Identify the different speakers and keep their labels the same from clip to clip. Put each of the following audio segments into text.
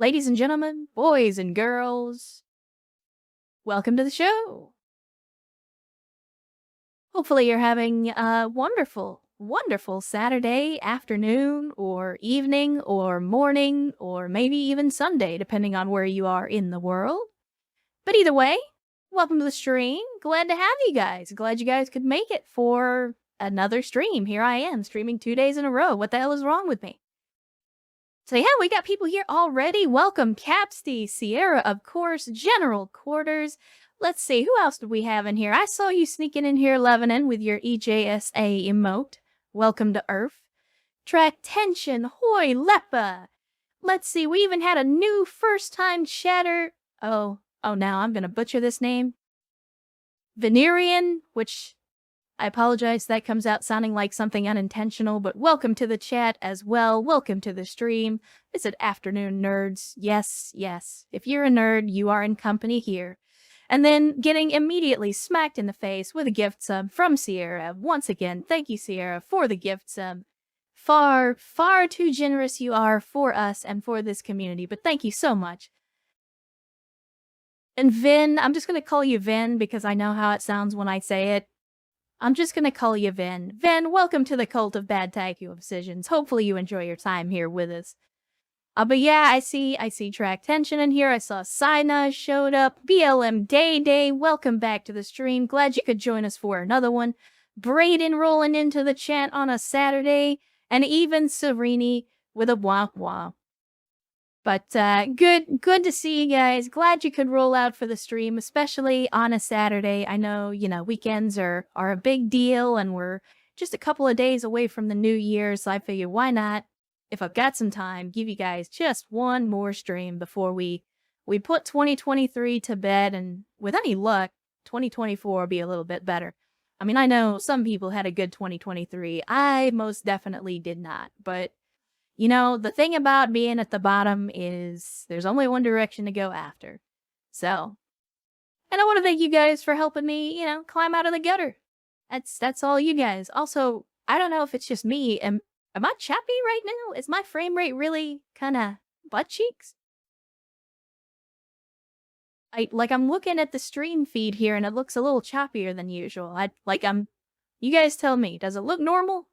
Speaker 1: Ladies and gentlemen, boys and girls, welcome to the show. Hopefully you're having a wonderful, wonderful Saturday afternoon or evening or morning or maybe even Sunday, depending on where you are in the world. But either way, welcome to the stream. Glad to have you guys. Glad you guys could make it for another stream. Here I am, streaming 2 days in a row. What the hell is wrong with me? So yeah, we got people here already. Welcome, Capsty, Sierra, of course, General Quarters. Let's see, who else do we have in here? I saw you sneaking in here, Lebanon, with your EJSA emote. Welcome to Earth. Track Tension, Hoi, Lepa. Let's see, we even had a new first-time chatter. Oh, now I'm gonna butcher this name. Venerian, which I apologize, that comes out sounding like something unintentional, but welcome to the chat as well. Welcome to the stream. It's an afternoon, nerds. Yes, yes. If you're a nerd, you are in company here. And then getting immediately smacked in the face with a gift sub from Sierra. Once again, thank you, Sierra, for the gift sub. Far, far too generous you are for us and for this community, but thank you so much. And Vin, I'm just going to call you Vin because I know how it sounds when I say it. I'm just gonna call you Vin. Vin, welcome to the cult of bad tattoo obsessions. Hopefully you enjoy your time here with us. But yeah, I see Track Tension in here. I saw Sina showed up. BLM Day, welcome back to the stream. Glad you could join us for another one. Brayden rolling into the chat on a Saturday. And even Serini with a wah wah. But good to see you guys. Glad you could roll out for the stream, especially on a Saturday. I know, weekends are a big deal, and we're just a couple of days away from the new year, so I figure why not, if I've got some time, give you guys just one more stream before we put 2023 to bed, and with any luck, 2024 will be a little bit better. I mean, I know some people had a good 2023. I most definitely did not, but the thing about being at the bottom is there's only one direction to go after. So, and I want to thank you guys for helping me, climb out of the gutter. That's all you guys. Also, I don't know if it's just me. Am I chappy right now? Is my frame rate really kind of butt cheeks? I'm looking at the stream feed here and it looks a little choppier than usual. You guys tell me, does it look normal?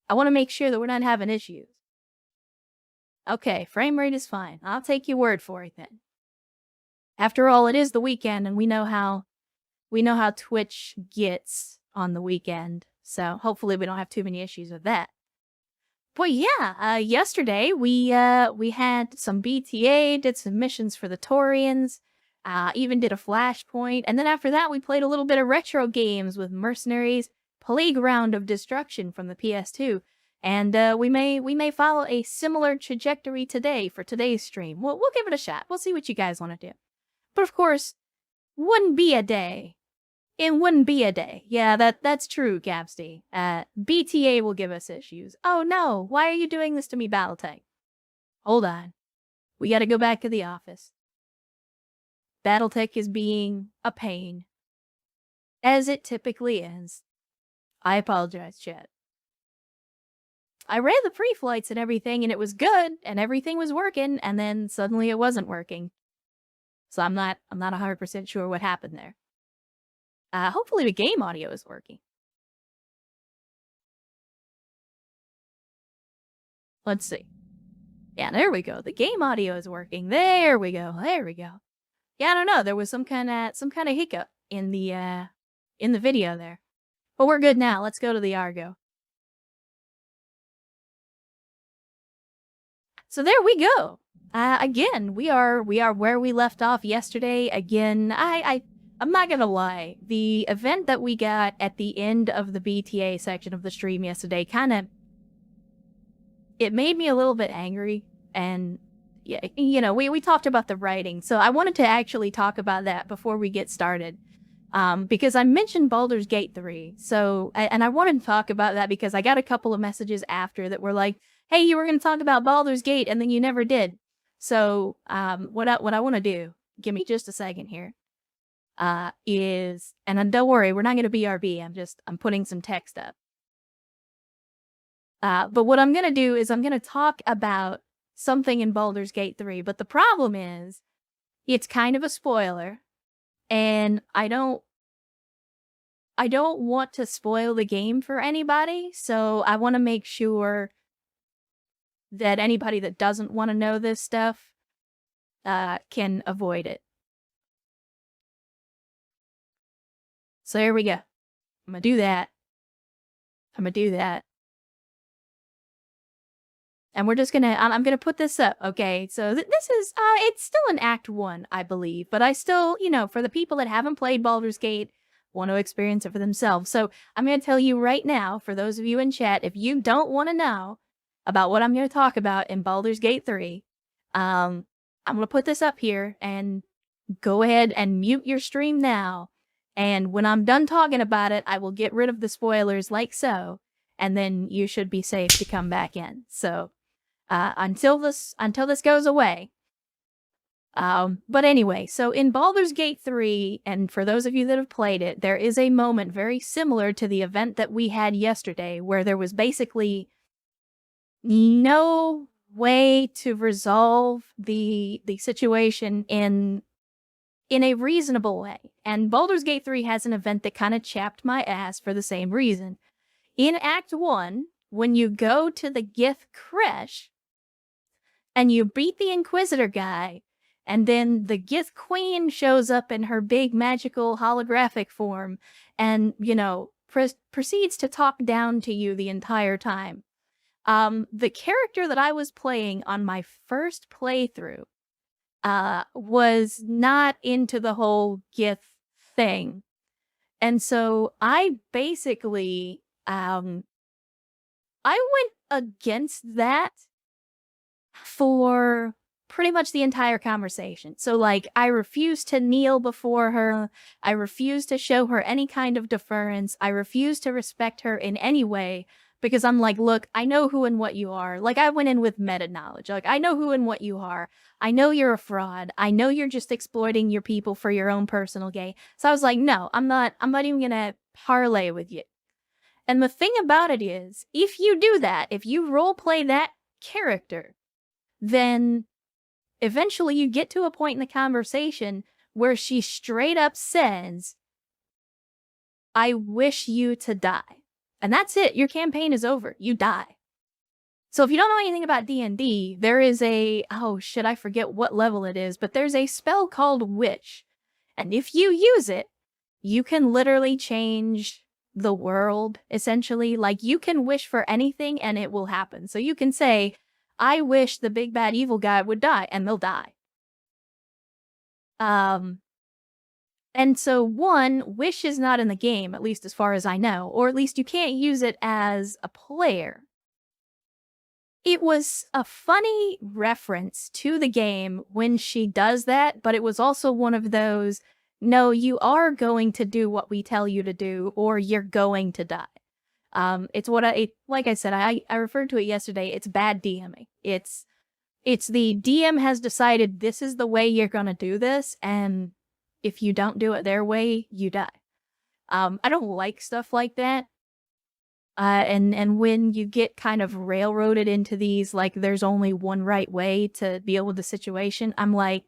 Speaker 1: I want to make sure that we're not having issues. Okay, frame rate is fine. I'll take your word for it then. After all, it is the weekend, and we know how Twitch gets on the weekend. So hopefully we don't have too many issues with that. But yeah, yesterday we had some BTA, did some missions for the Taurians, even did a flashpoint, and then after that we played a little bit of retro games with Mercenaries, Playground of Destruction from the PS2. And we may follow a similar trajectory today for today's stream. We'll give it a shot. We'll see what you guys want to do. But of course, wouldn't be a day. It wouldn't be a day. Yeah, that's true, Gabsty. BTA will give us issues. Oh no, why are you doing this to me, BattleTech? Hold on. We gotta go back to the office. BattleTech is being a pain. As it typically is. I apologize, chat. I ran the pre-flights and everything, and it was good, and everything was working, and then suddenly it wasn't working. So I'm not 100% sure what happened there. Hopefully the game audio is working. Let's see. Yeah, there we go. The game audio is working. There we go. There we go. Yeah, I don't know. There was some kind of hiccup in the video there. But we're good now. Let's go to the Argo. So there we go. Again, we are where we left off yesterday. Again, I'm not gonna lie. The event that we got at the end of the BTA section of the stream yesterday it made me a little bit angry. And yeah, we talked about the writing. So I wanted to actually talk about that before we get started. Because I mentioned Baldur's Gate 3. So, and I wanted to talk about that because I got a couple of messages after that were like, hey, you were going to talk about Baldur's Gate and then you never did. So, what I want to do, give me just a second here, is, and don't worry, we're not going to BRB. I'm putting some text up. But what I'm going to do is I'm going to talk about something in Baldur's Gate 3, but the problem is it's kind of a spoiler, and I don't want to spoil the game for anybody, so I want to make sure that anybody that doesn't want to know this stuff can avoid it. So here we go. I'm gonna do that. And we're just gonna, I'm gonna put this up, okay? So this is, it's still in Act 1, I believe, but I still, you know, for the people that haven't played Baldur's Gate, want to experience it for themselves. So I'm gonna tell you right now, for those of you in chat, if you don't want to know about what I'm gonna talk about in Baldur's Gate 3, I'm gonna put this up here, and go ahead and mute your stream now. And when I'm done talking about it, I will get rid of the spoilers like so, and then you should be safe to come back in. So until this goes away. But anyway, so in Baldur's Gate 3, and for those of you that have played it, there is a moment very similar to the event that we had yesterday, where there was basically no way to resolve the situation in a reasonable way. And Baldur's Gate 3 has an event that kind of chapped my ass for the same reason. In Act 1, when you go to the Gith Creche, and you beat the Inquisitor guy, and then the Gith Queen shows up in her big magical holographic form, and, you know, proceeds to talk down to you the entire time. The character that I was playing on my first playthrough was not into the whole Gith thing. And so I basically, I went against that for pretty much the entire conversation. So, like, I refused to kneel before her. I refused to show her any kind of deference. I refused to respect her in any way, because I'm like, look, I know who and what you are. Like, I went in with meta knowledge. Like, I know who and what you are. I know you're a fraud. I know you're just exploiting your people for your own personal gain. So I was like, no, I'm not even gonna parlay with you. And the thing about it is, if you do that, if you roleplay that character, then eventually you get to a point in the conversation where she straight up says, I wish you to die. And that's it. Your campaign is over. You die. So if you don't know anything about D&D, there is a, oh shit, I forget what level it is, but there's a spell called Witch. And if you use it, you can literally change the world, essentially. Like, you can wish for anything and it will happen. So you can say, I wish the big bad evil guy would die, and they'll die. And so, one, wish is not in the game, at least as far as I know, or at least you can't use it as a player. It was a funny reference to the game when she does that, but it was also one of those, no, you are going to do what we tell you to do, or you're going to die. It's what like I said, I referred to it yesterday. It's bad DMing. It's the DM has decided this is the way you're gonna do this, and if you don't do it their way, you die. I don't like stuff like that. And when you get kind of railroaded into these, like, there's only one right way to deal with the situation, I'm like,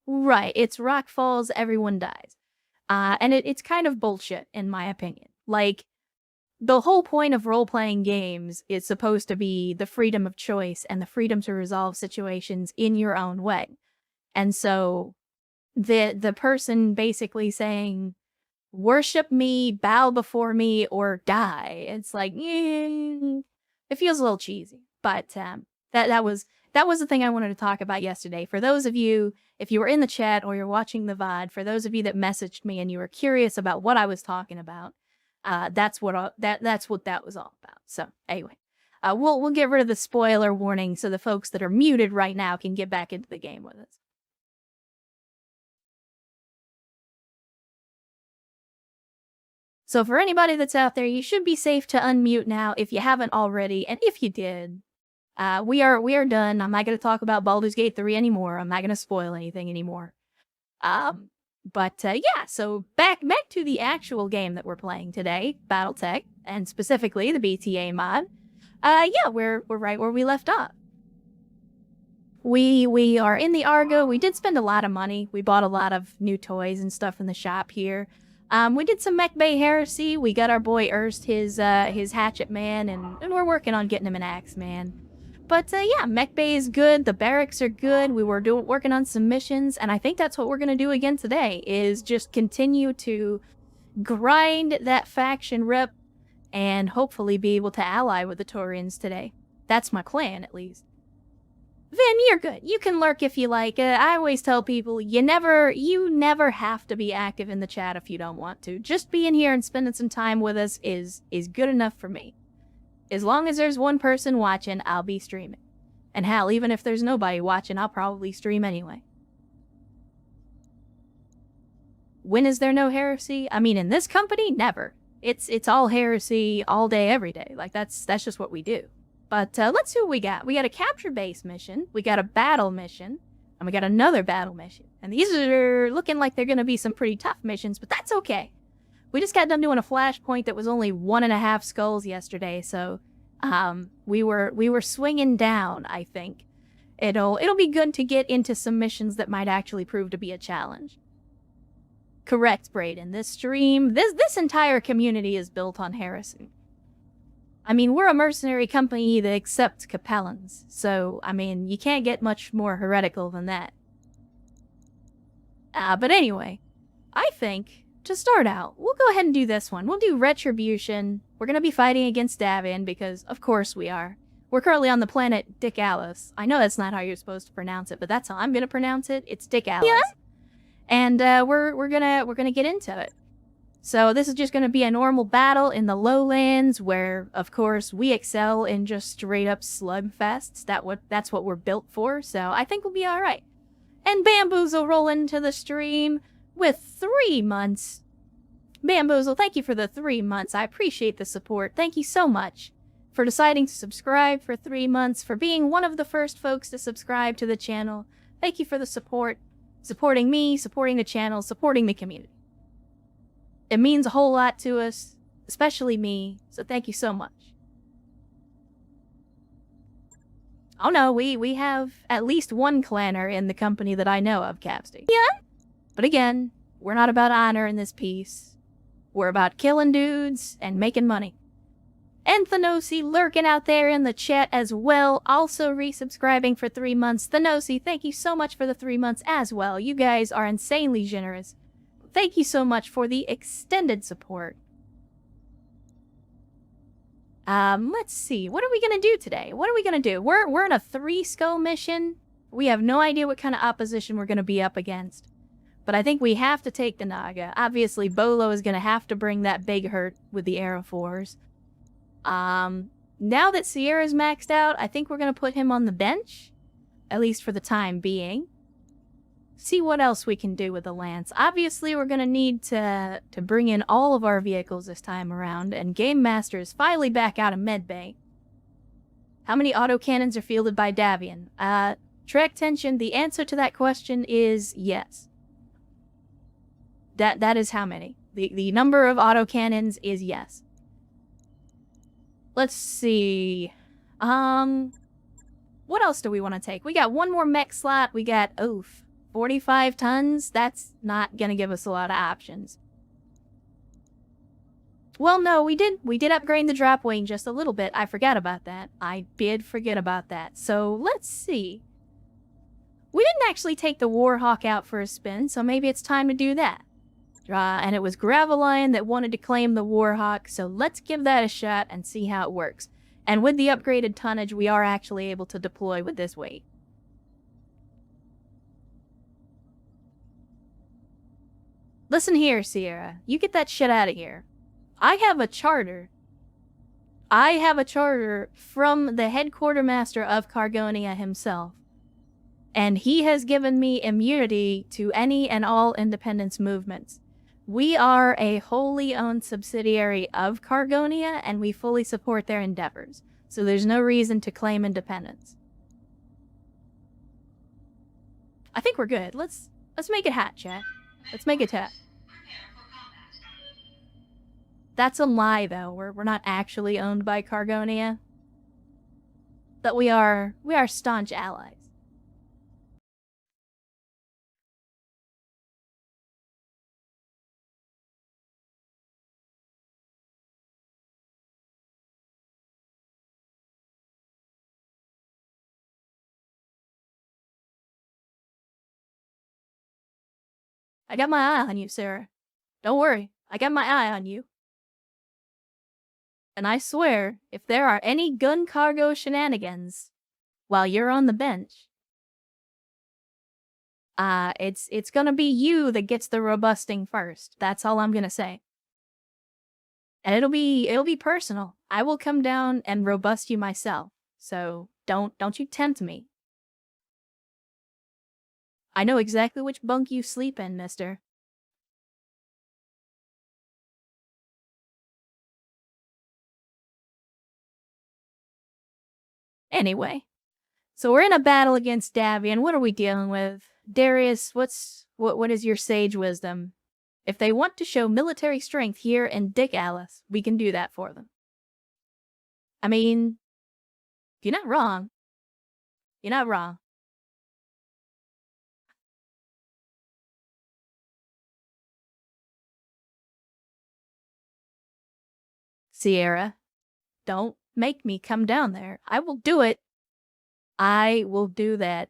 Speaker 1: right, it's rock falls, everyone dies. And it's kind of bullshit, in my opinion. Like, the whole point of role-playing games is supposed to be the freedom of choice and the freedom to resolve situations in your own way. And so the person basically saying, worship me, bow before me, or die, it's like, it feels a little cheesy. But that was the thing I wanted to talk about yesterday. For those of you, if you were in the chat or you're watching the VOD, for those of you that messaged me and you were curious about what I was talking about, that's what that was all about. So anyway, we'll get rid of the spoiler warning so the folks that are muted right now can get back into the game with us. So for anybody that's out there, you should be safe to unmute now if you haven't already, and if you did, we are done. I'm not going to talk about Baldur's Gate 3 anymore. I'm not going to spoil anything anymore. But yeah, so back to the actual game that we're playing today, BattleTech, and specifically the BTA mod. Yeah, we're right where we left off. We are in the Argo. We did spend a lot of money. We bought a lot of new toys and stuff in the shop here. We did some Mech Bay heresy. We got our boy Erst his Hatchet Man, and we're working on getting him an Axe Man. But yeah, Mech Bay is good. The barracks are good. We were working on some missions, and I think that's what we're gonna do again today. Is just continue to grind that faction rep, and hopefully be able to ally with the Taurians today. That's my plan, at least. Vin, you're good. You can lurk if you like. I always tell people, you never have to be active in the chat if you don't want to. Just being here and spending some time with us is good enough for me. As long as there's one person watching, I'll be streaming. And hell, even if there's nobody watching, I'll probably stream anyway. When is there no heresy? I mean, in this company, never. It's all heresy all day, every day. Like, that's just what we do. But let's see what we got. We got a capture base mission, we got a battle mission, and we got another battle mission. And these are looking like they're going to be some pretty tough missions, but that's okay. We just got done doing a flashpoint that was only 1.5 skulls yesterday, so we were swinging down, I think. It'll be good to get into some missions that might actually prove to be a challenge. Correct, Brayden. This stream, this entire community is built on heresy. I mean, we're a mercenary company that accepts Capellans, so, I mean, you can't get much more heretical than that. But anyway, I think, to start out, we'll go ahead and do this one. We'll do Retribution. We're gonna be fighting against Davian, because, of course we are. We're currently on the planet Dick Alice. I know that's not how you're supposed to pronounce it, but that's how I'm gonna pronounce it. It's Dick Alice. Yeah? And, we're gonna get into it. So this is just going to be a normal battle in the lowlands where, of course, we excel in just straight-up slugfests. That's what we're built for, so I think we'll be alright. And Bamboozle roll into the stream with 3 months. Bamboozle, thank you for the 3 months. I appreciate the support. Thank you so much for deciding to subscribe for 3 months, for being one of the first folks to subscribe to the channel. Thank you for the support, supporting me, supporting the channel, supporting the community. It means a whole lot to us, especially me, so thank you so much. Oh no, we have at least one clanner in the company that I know of, Capsty. Yeah? But again, we're not about honor in this piece. We're about killing dudes and making money. And Thanosi lurking out there in the chat as well, also resubscribing for 3 months. Thanosi, thank you so much for the 3 months as well. You guys are insanely generous. Thank you so much for the extended support. Let's see. What are we gonna do today? What are we gonna do? We're in a 3-skull mission. We have no idea what kind of opposition we're gonna be up against. But I think we have to take the Naga. Obviously, Bolo is gonna have to bring that big hurt with the Aerophores. Now that Sierra's maxed out, I think we're gonna put him on the bench. At least for the time being. See what else we can do with the Lance. Obviously, we're going to need to bring in all of our vehicles this time around, and Game Master is finally back out of Medbay. How many autocannons are fielded by Davian? Track Tension, the answer to that question is yes. That is how many. The number of autocannons is yes. Let's see. What else do we want to take? We got one more mech slot. We got, 45 tons? That's not gonna give us a lot of options. Well, no, we did upgrade the drop wing just a little bit. I forgot about that. I did forget about that. So, let's see. We didn't actually take the Warhawk out for a spin, so maybe it's time to do that. And it was Gravelion that wanted to claim the Warhawk, so let's give that a shot and see how it works. And with the upgraded tonnage, we are actually able to deploy with this weight. Listen here, Sierra. You get that shit out of here. I have a charter. I have a charter from the headquartermaster of Cargonia himself. And he has given me immunity to any and all independence movements. We are a wholly owned subsidiary of Cargonia, and we fully support their endeavors. So there's no reason to claim independence. I think we're good. Let's make it hot, chat. Let's make it hot. That's a lie, though. We're not actually owned by Cargonia. But we are staunch allies. I got my eye on you, Sarah. Don't worry, I got my eye on you. And I swear, if there are any gun cargo shenanigans while you're on the bench, it's gonna be you that gets the robusting first. That's all I'm gonna say. And it'll be personal. I will come down and robust you myself. So don't you tempt me. I know exactly which bunk you sleep in, mister. Anyway, so we're in a battle against Davian. What are we dealing with? Darius, what is your sage wisdom? If they want to show military strength here in Dick Alice, we can do that for them. I mean, you're not wrong. You're not wrong. Sierra, don't make me come down there. I will do it. I will do that.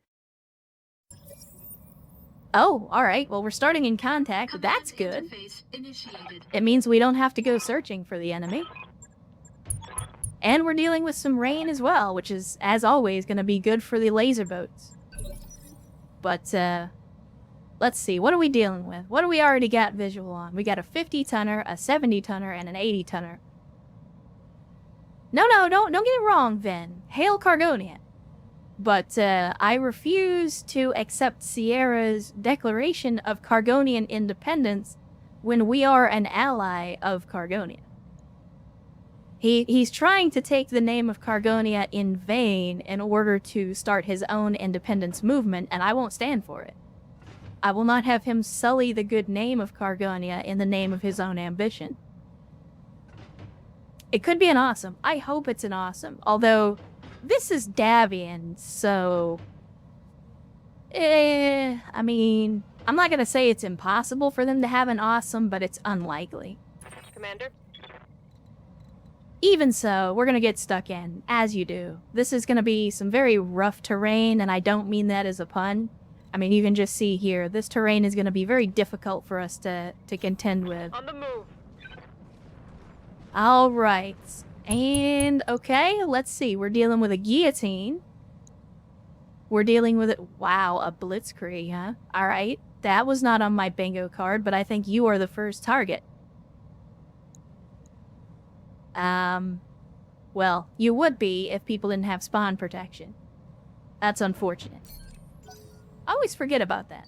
Speaker 1: Oh, alright. Well, we're starting in contact. That's good. It means we don't have to go searching for the enemy. And we're dealing with some rain as well, which is, as always, going to be good for the laser boats. But, let's see. What are we dealing with? What do we already got visual on? We got a 50-tonner, a 70-tonner, and an 80-tonner. No, don't get it wrong, Vin. Hail Cargonia. But, I refuse to accept Sierra's declaration of Cargonian independence when we are an ally of Cargonia. He's trying to take the name of Cargonia in vain in order to start his own independence movement, and I won't stand for it. I will not have him sully the good name of Cargonia in the name of his own ambition. It could be an awesome. I hope it's an awesome. Although, this is Davian, so... I mean, I'm not gonna say it's impossible for them to have an awesome, but it's unlikely.
Speaker 2: Commander?
Speaker 1: Even so, we're gonna get stuck in, as you do. This is gonna be some very rough terrain, and I don't mean that as a pun. I mean, you can just see here, this terrain is gonna be very difficult for us to contend with.
Speaker 2: On the move.
Speaker 1: Alright. And, okay, let's see. We're dealing with a guillotine. We're dealing with it. Wow, a blitzkrieg, huh? Alright. That was not on my bingo card, but I think you are the first target. Well, you would be if people didn't have spawn protection. That's unfortunate. I always forget about that.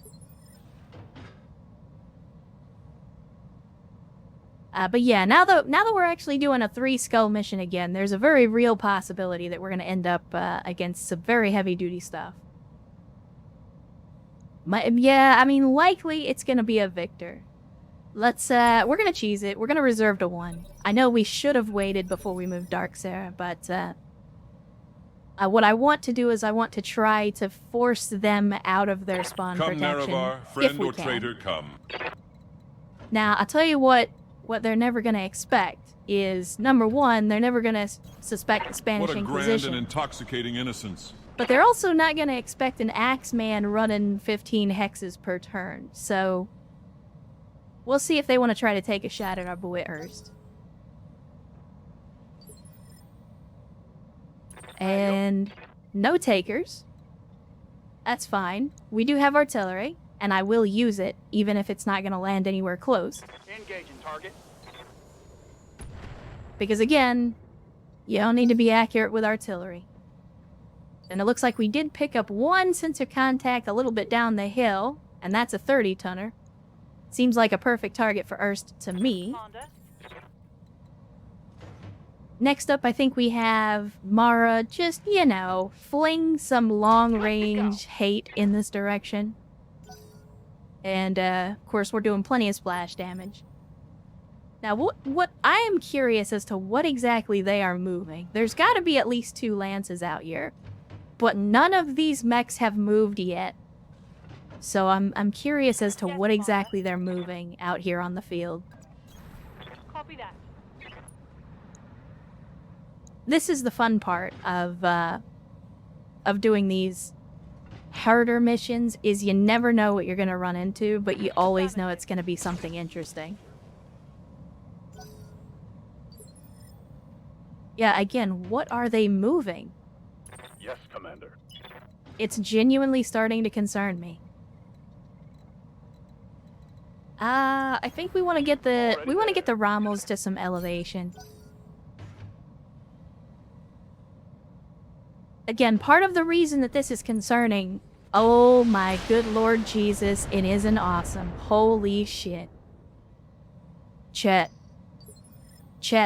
Speaker 1: But yeah, now that we're actually doing a 3-skull mission again, there's a very real possibility that we're going to end up against some very heavy-duty stuff. Yeah, I mean, likely it's going to be a victor. Let's, we're going to cheese it. We're going to reserve to 1. I know we should have waited before we moved Dark Sarah, but, what I want to do is I want to try to force them out of their spawn protection.
Speaker 3: Naravar, friend or traitor, come.
Speaker 1: Now, I'll tell you what they're never going to expect is, number 1, they're never going to suspect the Spanish Inquisition.
Speaker 3: What a grand and intoxicating innocence.
Speaker 1: But they're also not going to expect an Axeman running 15 hexes per turn, so we'll see if they want to try to take a shot at our boy Erst. And no takers. That's fine. We do have artillery, and I will use it, even if it's not going to land anywhere close.
Speaker 2: Engaging target.
Speaker 1: Because again, you don't need to be accurate with artillery. And it looks like we did pick up 1 sensor contact a little bit down the hill, and that's a 30-tonner. Seems like a perfect target for Erst to me. Next up, I think we have Mara just, you know, fling some long-range hate in this direction. And, of course, we're doing plenty of splash damage. Now, what I am curious as to what exactly they are moving. There's got to be at least 2 lances out here. But none of these mechs have moved yet. So I'm curious as to what exactly they're moving out here on the field.
Speaker 2: Copy that.
Speaker 1: This is the fun part of doing these harder missions is you never know what you're going to run into, but you always know it's going to be something interesting. Yeah, again, what are they moving?
Speaker 4: Yes, Commander.
Speaker 1: It's genuinely starting to concern me. I think we want to get the Rommels to some elevation. Again, part of the reason that this is concerning, oh my good Lord Jesus, it isn't awesome. Holy shit. Chat,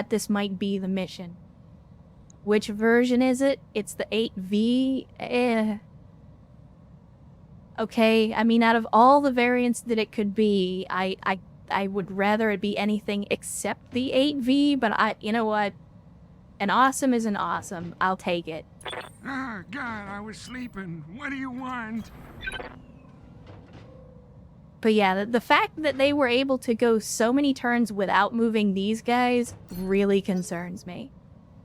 Speaker 1: this might be the mission. Which version is it? It's the 8V? Okay, I mean, out of all the variants that it could be, I would rather it be anything except the 8V, but you know what? An awesome is an awesome. I'll take it.
Speaker 5: Ah, God, I was sleeping. What do you want?
Speaker 1: But yeah, the fact that they were able to go so many turns without moving these guys really concerns me.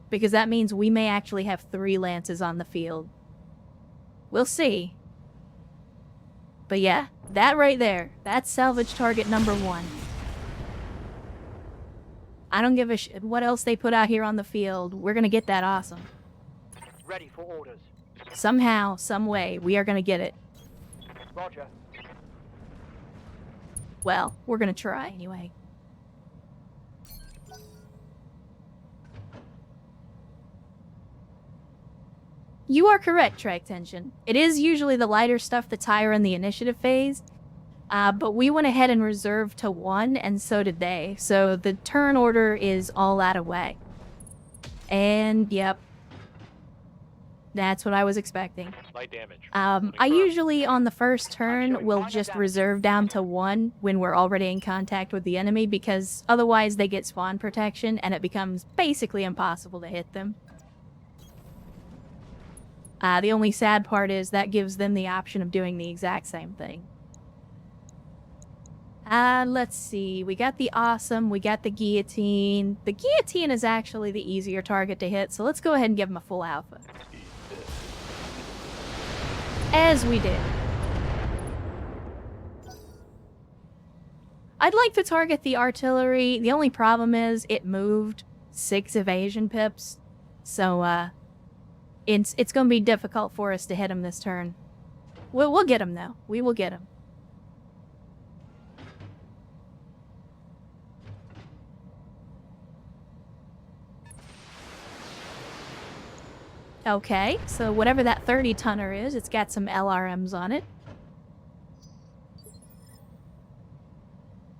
Speaker 1: Because that means we may actually have 3 lances on the field. We'll see. But yeah, that right there, that's salvage target number 1. I don't give a shit what else they put out here on the field. We're gonna get that awesome.
Speaker 2: Ready for orders.
Speaker 1: Somehow, some way, we are gonna get it.
Speaker 2: Roger.
Speaker 1: Well, we're gonna try anyway. You are correct, Track Tension. It is usually the lighter stuff that's higher in the initiative phase, but we went ahead and reserved to 1, and so did they. So the turn order is all out of way. And, yep. That's what I was expecting.
Speaker 4: Light damage.
Speaker 1: I usually, on the first turn, will just reserve down to 1 when we're already in contact with the enemy, because otherwise they get spawn protection, and it becomes basically impossible to hit them. The only sad part is that gives them the option of doing the exact same thing. Let's see. We got the awesome, we got the guillotine. The guillotine is actually the easier target to hit, so let's go ahead and give him a full alpha. As we did. I'd like to target the artillery. The only problem is it moved 6 evasion pips, so, it's gonna be difficult for us to hit him this turn. We'll get him, though. We will get him. Okay, so whatever that 30-tonner is, it's got some LRMs on it.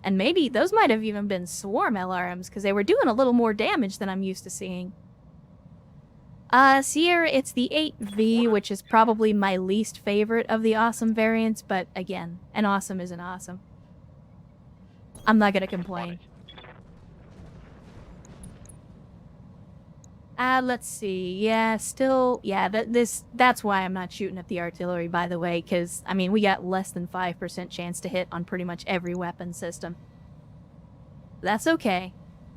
Speaker 1: And maybe those might have even been swarm LRMs, because they were doing a little more damage than I'm used to seeing. Sierra, it's the 8V, which is probably my least favorite of the awesome variants, but again, an awesome is an awesome. I'm not gonna complain. Let's see. Yeah, still, yeah, that's why I'm not shooting at the artillery, by the way, because, I mean, we got less than 5% chance to hit on pretty much every weapon system. That's okay.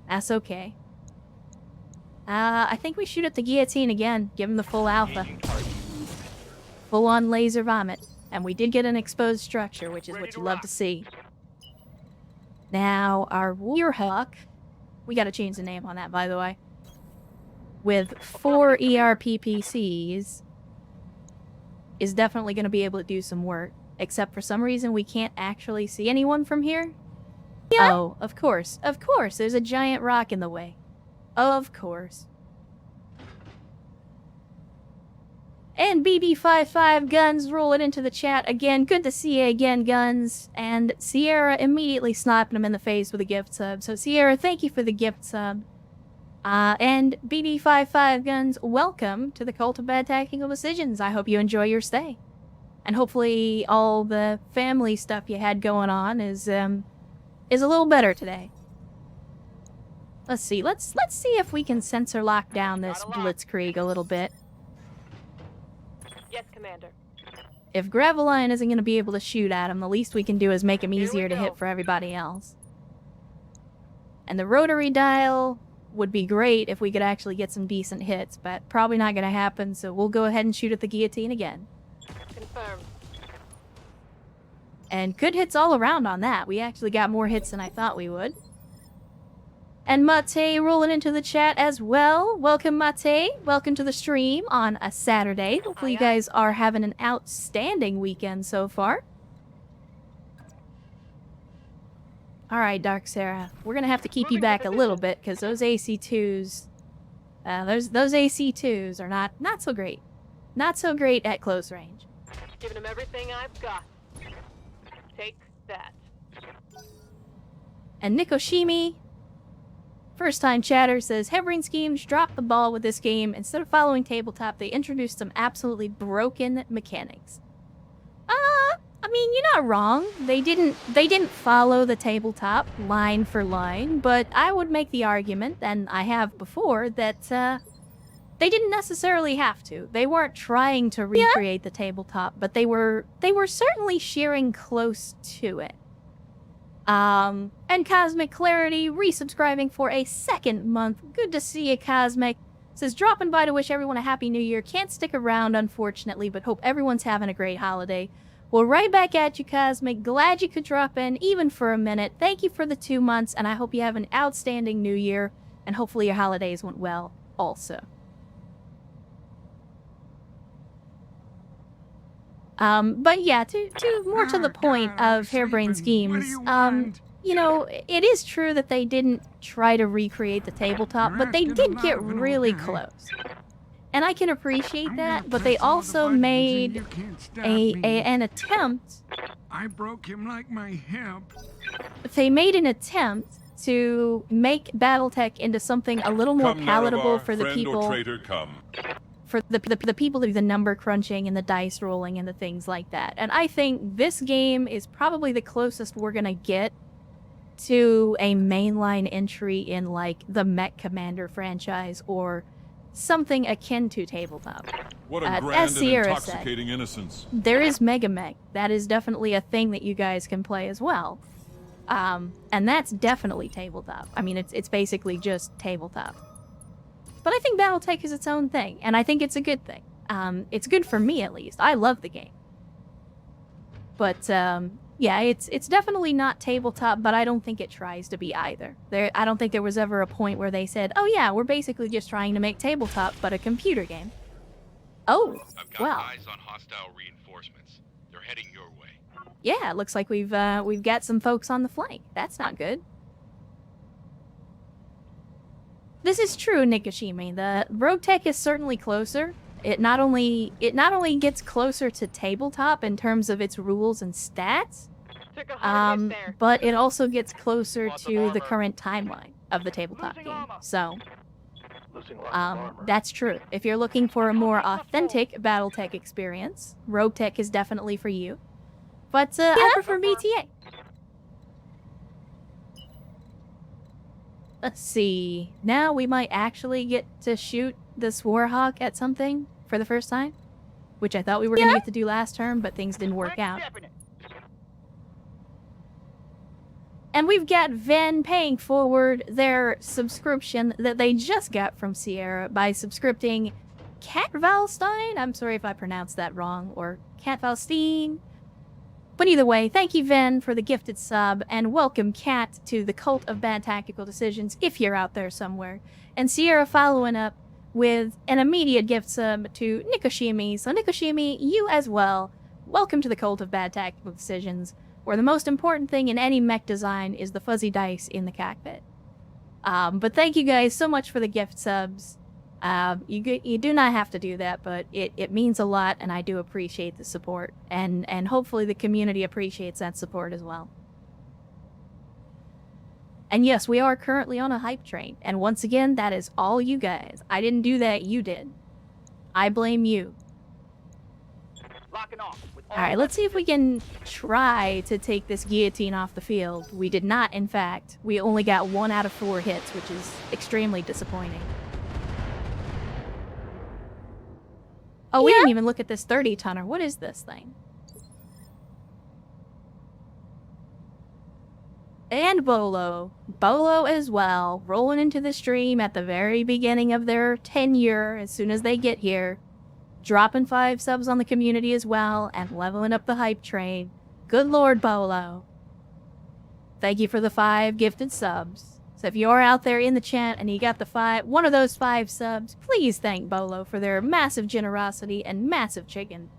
Speaker 1: That's okay. I think we shoot at the guillotine again. Give him the full alpha. Full-on laser vomit. And we did get an exposed structure, which is what you love to see. Now, our Warrior Hawk... We gotta change the name on that, by the way. With 4 ERPPCs... is definitely gonna be able to do some work. Except for some reason we can't actually see anyone from here. Yeah. Oh, of course. Of course, there's a giant rock in the way. Of course. And BB55 Guns rolling into the chat again. Good to see you again, Guns. And Sierra immediately slapping him in the face with a gift sub. So Sierra, thank you for the gift sub. And BB55 Guns, welcome to the Cult of Bad Tactical Decisions. I hope you enjoy your stay. And hopefully all the family stuff you had going on is a little better today. Let's see. Let's see if we can sensor lock down this blitzkrieg a little bit.
Speaker 2: Yes, Commander.
Speaker 1: If Graveline isn't going to be able to shoot at him, the least we can do is make him easier to hit for everybody else. And the rotary dial would be great if we could actually get some decent hits, but probably not going to happen, so we'll go ahead and shoot at the guillotine again.
Speaker 2: Confirmed.
Speaker 1: And good hits all around on that. We actually got more hits than I thought we would. And Mate rolling into the chat as well. Welcome, Mate. Welcome to the stream on a Saturday. Hopefully you guys are having an outstanding weekend so far. Alright, Dark Sarah. We're gonna have to keep you back a little bit, because those AC2s... those AC2s are not so great. Not so great at close range.
Speaker 6: Giving him everything I've got. Take that.
Speaker 1: And Nikoshimi, first-time chatter, says, Harebrained Schemes dropped the ball with this game. Instead of following tabletop, they introduced some absolutely broken mechanics. I mean, you're not wrong. They didn't follow the tabletop line for line, but I would make the argument, and I have before, that they didn't necessarily have to. They weren't trying to recreate the tabletop, but they were certainly shearing close to it. And Cosmic Clarity resubscribing for a second month. Good to see you, Cosmic. Says, dropping by to wish everyone a happy new year. Can't stick around, unfortunately, but hope everyone's having a great holiday. Well, right back at you, Cosmic. Glad you could drop in, even for a minute. Thank you for the 2 months, and I hope you have an outstanding new year, and hopefully your holidays went well also. But yeah, more to the point of Harebrained Schemes, you know, it is true that they didn't try to recreate the tabletop, but they did get really close. And I can appreciate that, but they also made an attempt.
Speaker 5: I broke him like my hip.
Speaker 1: They made an attempt to make BattleTech into something a little more palatable for the people. For the people to do the number crunching and the dice rolling and the things like that. And I think this game is probably the closest we're gonna get to a mainline entry in like the Mech Commander franchise or something akin to tabletop.
Speaker 3: What a grand and intoxicating innocence.
Speaker 1: There is Mega Mech. That is definitely a thing that you guys can play as well. And that's definitely tabletop. I mean, it's basically just tabletop. But I think BattleTech is its own thing, and I think it's a good thing. It's good for me, at least. I love the game. But, yeah, it's definitely not tabletop, but I don't think it tries to be either. I don't think there was ever a point where they said, oh yeah, we're basically just trying to make tabletop, but a computer game. Oh,
Speaker 7: I've got
Speaker 1: well.
Speaker 7: eyes on hostile reinforcements. They're heading your way.
Speaker 1: Yeah, it looks like we've got some folks on the flank. That's not good. This is true, Nikoshimi. The Rogue Tech is certainly closer. It not only gets closer to tabletop in terms of its rules and stats, but it also gets closer to the current timeline of the tabletop game. So, that's true. If you're looking for a more authentic BattleTech experience, Rogue Tech is definitely for you. But I prefer BTA. Let's see. Now we might actually get to shoot this Warhawk at something for the first time, which I thought we were going to get to do last term, but things didn't work out. And we've got Ven paying forward their subscription that they just got from Sierra by subscripting Cat Valstein. I'm sorry if I pronounced that wrong, or Cat Valstein. But either way, thank you, Ven, for the gifted sub, and welcome, Cat, to the Cult of Bad Tactical Decisions, if you're out there somewhere. And Sierra following up with an immediate gift sub to Nikoshimi. So Nikoshimi, you as well, welcome to the Cult of Bad Tactical Decisions, where the most important thing in any mech design is the fuzzy dice in the cockpit. But thank you guys so much for the gift subs. You do not have to do that, but it means a lot, and I do appreciate the support. And hopefully the community appreciates that support as well. And yes, we are currently on a hype train. And once again, that is all you guys. I didn't do that, you did. I blame you. Alright, let's see if we can try to take this guillotine off the field. We did not, in fact. We only got 1 out of 4 hits, which is extremely disappointing. Oh, we didn't even look at this 30-tonner. What is this thing? And Bolo. Bolo as well, rolling into the stream at the very beginning of their tenure as soon as they get here. Dropping 5 subs on the community as well, and leveling up the hype train. Good Lord, Bolo. Thank you for the 5 gifted subs. So if you're out there in the chat and you got the one of those 5 subs, please thank Bolo for their massive generosity and massive chicken.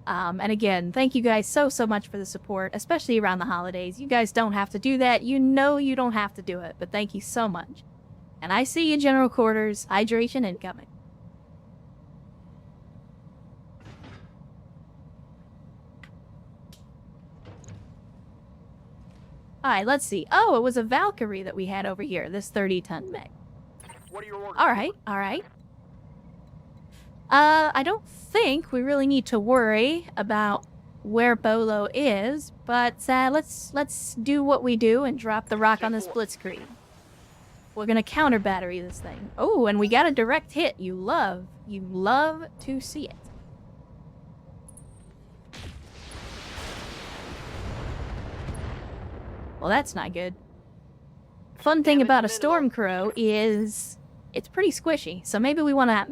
Speaker 1: And again, thank you guys so much for the support, especially around the holidays. You guys don't have to do that. You know you don't have to do it, but thank you so much. And I see you, General Quarters. Hydration incoming. Alright, let's see. Oh, it was a Valkyrie that we had over here, this 30-ton mech.
Speaker 2: What are your orders?
Speaker 1: Alright. I don't think we really need to worry about where Bolo is, but let's do what we do and drop the rock on this blitzkrieg. We're gonna counter battery this thing. Oh, and we got a direct hit. You love to see it. Well, that's not good. Fun thing about a Stormcrow is it's pretty squishy, so maybe we wanna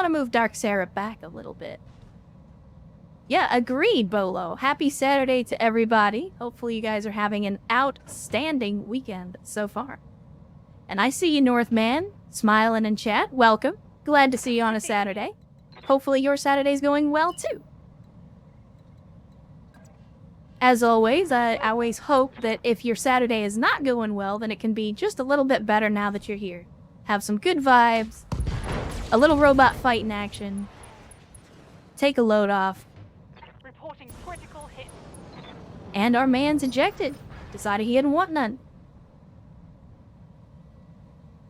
Speaker 1: move Dark Sarah back a little bit. Yeah, agreed, Bolo. Happy Saturday to everybody. Hopefully you guys are having an outstanding weekend so far. And I see you, Northman, smiling in chat. Welcome. Glad to see you on a Saturday. Hopefully your Saturday's going well too. As always, I always hope that if your Saturday is not going well, then it can be just a little bit better now that you're here. Have some good vibes, a little robot fight in action, take a load off.
Speaker 6: Reporting critical hit.
Speaker 1: And our man's ejected. Decided he didn't want none.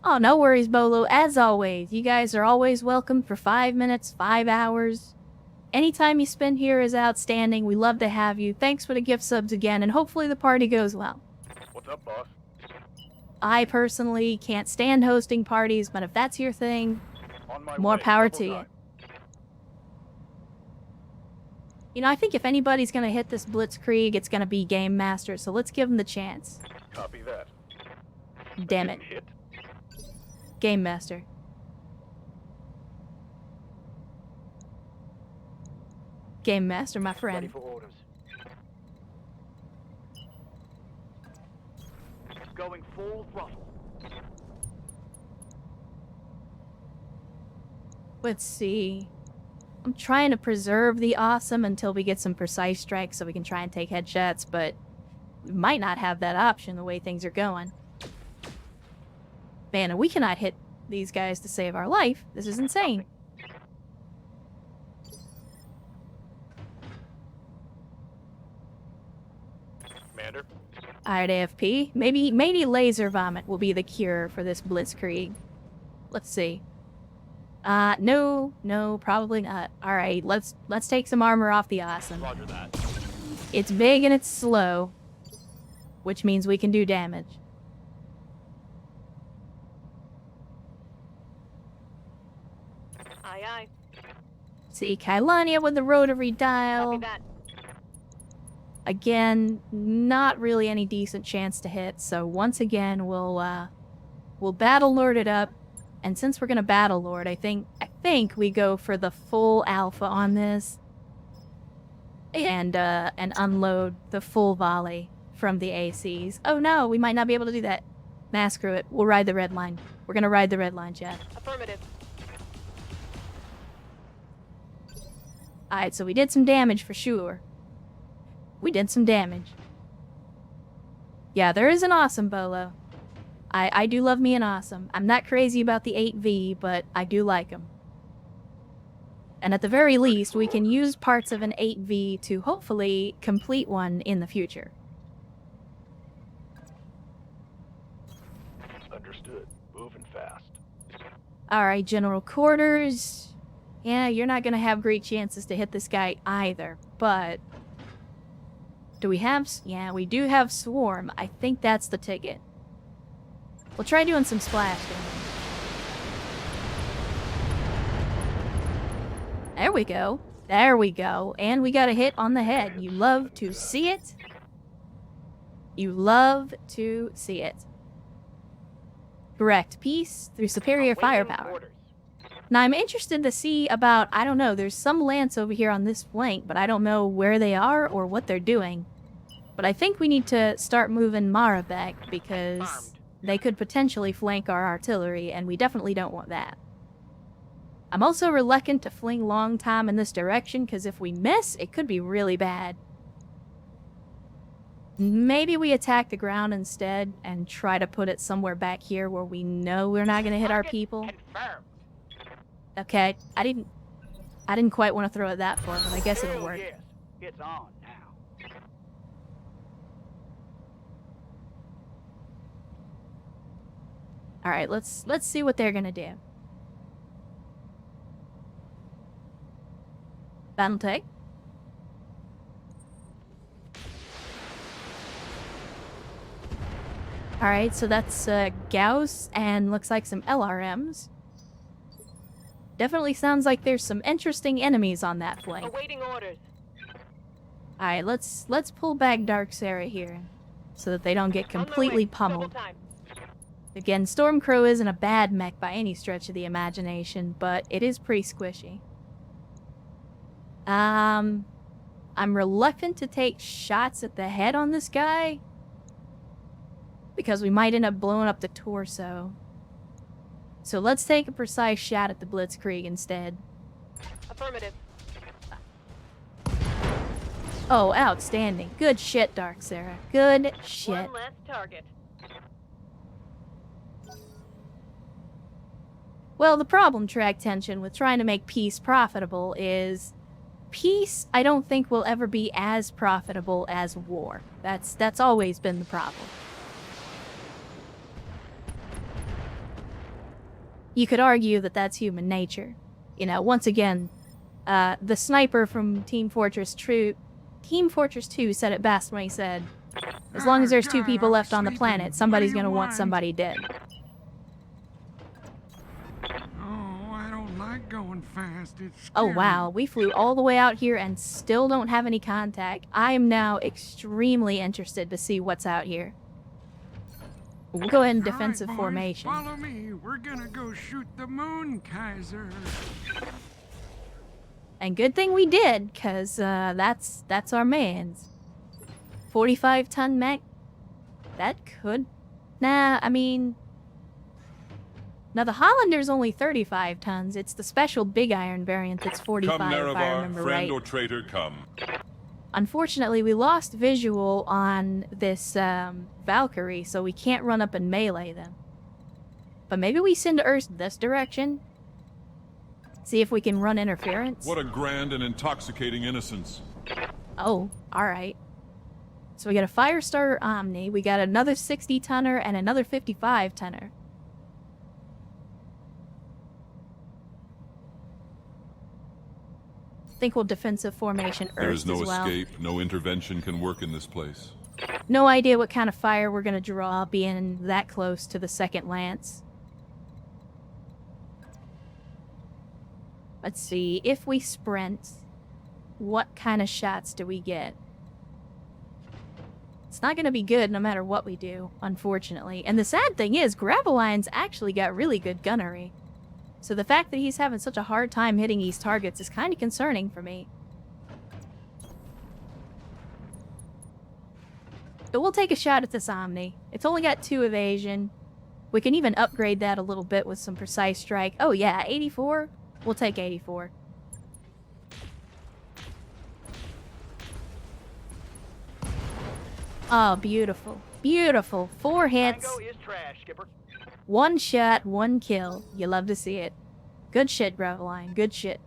Speaker 1: Oh, no worries, Bolo. As always, you guys are always welcome for 5 minutes, 5 hours. Anytime you spend here is outstanding. We love to have you. Thanks for the gift subs again, and hopefully the party goes well.
Speaker 4: What's up, boss?
Speaker 1: I personally can't stand hosting parties, but if that's your thing, more power to you. You know, I think if anybody's gonna hit this blitzkrieg, it's gonna be Game Master, so let's give him the chance.
Speaker 4: Copy that.
Speaker 1: Damn it.
Speaker 4: Hit.
Speaker 1: Game Master. Game Master, my
Speaker 2: Ready
Speaker 1: friend.
Speaker 2: for orders. Going full throttle.
Speaker 1: Let's see. I'm trying to preserve the awesome until we get some precise strikes so we can try and take headshots, but we might not have that option the way things are going. Man, and we cannot hit these guys to save our life. This is insane.
Speaker 4: Commander?
Speaker 1: Alright, AFP. Maybe laser vomit will be the cure for this blitzkrieg. Let's see. No, probably not. Alright, let's take some armor off the awesome.
Speaker 4: Roger that.
Speaker 1: It's big and it's slow, which means we can do damage.
Speaker 6: Aye, aye.
Speaker 1: See, Kailania with the rotary dial.
Speaker 6: Copy that.
Speaker 1: Again, not really any decent chance to hit, so once again we'll Battle Lord it up. And since we're gonna Battle Lord, I think we go for the full alpha on this. And unload the full volley from the ACs. Oh no, we might not be able to do that. Nah, screw it. We'll ride the red line. We're gonna ride the red line, chat.
Speaker 6: Affirmative.
Speaker 1: Alright, so we did some damage for sure. We did some damage. Yeah, there is an awesome Bolo. I do love me an awesome. I'm not crazy about the 8V, but I do like them. And at the very least, we can use parts of an 8V to hopefully complete one in the future.
Speaker 4: Understood. Moving fast.
Speaker 1: Alright, General Quarters. Yeah, you're not gonna have great chances to hit this guy either, but... Do we have... Yeah, we do have Swarm. I think that's the ticket. We'll try doing some splash damage. There we go. There we go. And we got a hit on the head. You love to see it. You love to see it. Correct. Peace through superior firepower.
Speaker 2: Orders.
Speaker 1: Now, I'm interested to see about, I don't know, there's some Lance over here on this flank, but I don't know where they are or what they're doing. But I think we need to start moving Mara back because
Speaker 2: Armed.
Speaker 1: they could potentially flank our artillery, and we definitely don't want that. I'm also reluctant to fling long time in this direction because if we miss, it could be really bad. Maybe we attack the ground instead and try to put it somewhere back here where we know we're not going to hit our
Speaker 2: Target
Speaker 1: people.
Speaker 2: Confirmed.
Speaker 1: Okay, I didn't quite want to throw it that far, but I guess it'll
Speaker 2: Hell
Speaker 1: work.
Speaker 2: yes. It's on now.
Speaker 1: All right, let's see what they're gonna do. BattleTech. All right, so that's Gauss and looks like some LRMs. Definitely sounds like there's some interesting enemies on that flank.
Speaker 6: Awaiting orders.
Speaker 1: All right, let's pull back Dark Sarah here, so that they don't get
Speaker 6: On my way.
Speaker 1: completely
Speaker 6: Double
Speaker 1: pummeled.
Speaker 6: time.
Speaker 1: Again, Stormcrow isn't a bad mech by any stretch of the imagination, but it is pretty squishy. I'm reluctant to take shots at the head on this guy, because we might end up blowing up the torso. So let's take a precise shot at the Blitzkrieg instead.
Speaker 6: Affirmative.
Speaker 1: Oh, outstanding. Good shit, Dark Sarah. Good shit.
Speaker 6: One last target.
Speaker 1: Well, the problem, Track Tension, with trying to make peace profitable is peace, I don't think, will ever be as profitable as war. That's always been the problem. You could argue that that's human nature. You know, once again, the sniper from Team Fortress 2 said it best when he said, as long as there's two people left on the planet, somebody's gonna want somebody dead.
Speaker 5: Oh, I don't like going fast. It's
Speaker 1: Oh
Speaker 5: scary.
Speaker 1: wow, we flew all the way out here and still don't have any contact. I am now extremely interested to see what's out here. We'll go ahead in
Speaker 5: All right,
Speaker 1: defensive
Speaker 5: boys,
Speaker 1: formation.
Speaker 5: Follow me. We're gonna go shoot the moon, Kaiser.
Speaker 1: And good thing we did, cause that's our man's. 45-ton mech? That could... Nah, I mean... Now the Hollander's only 35 tons. It's the special big iron variant that's 45
Speaker 3: Come,
Speaker 1: if I
Speaker 3: Nerevar,
Speaker 1: remember
Speaker 3: friend
Speaker 1: right.
Speaker 3: or traitor, come.
Speaker 1: Unfortunately, we lost visual on this Valkyrie, so we can't run up and melee them. But maybe we send Earth this direction? See if we can run interference?
Speaker 3: What a grand and intoxicating innocence.
Speaker 1: Oh, alright. So we got a Firestarter Omni, we got another 60-tonner, and another 55-tonner. Think we'll defensive formation Earth
Speaker 3: There is no
Speaker 1: as well.
Speaker 3: escape, no intervention can work in this place.
Speaker 1: No idea what kind of fire we're gonna draw being that close to the second lance. Let's see, if we sprint, what kind of shots do we get? It's not gonna be good no matter what we do, unfortunately. And the sad thing is, Gravelion's actually got really good gunnery. So the fact that he's having such a hard time hitting these targets is kind of concerning for me. But we'll take a shot at this Omni. It's only got 2 evasion. We can even upgrade that a little bit with some precise strike. Oh yeah, 84? We'll take 84. Oh, beautiful. Beautiful. 4 hits.
Speaker 2: Tango is trash, Skipper.
Speaker 1: 1 shot, 1 kill. You love to see it. Good shit, Gravelion. Good shit.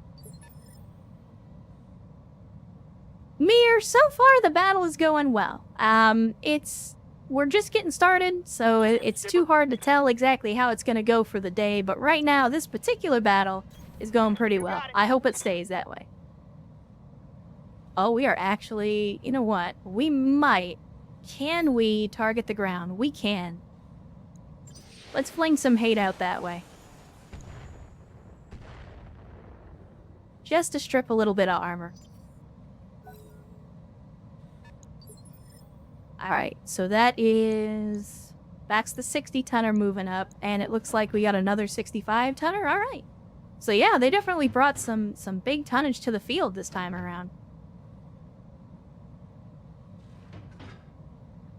Speaker 1: Mir, so far the battle is going well. We're just getting started, so it's too hard to tell exactly how it's gonna go for the day, but right now, this particular battle is going pretty well. I hope it stays that way. Oh, we are actually... You know what? We might. Can we target the ground? We can. Let's fling some hate out that way. Just to strip a little bit of armor. Alright, so that is... That's the 60-tonner moving up, and it looks like we got another 65-tonner? Alright. So yeah, they definitely brought some big tonnage to the field this time around.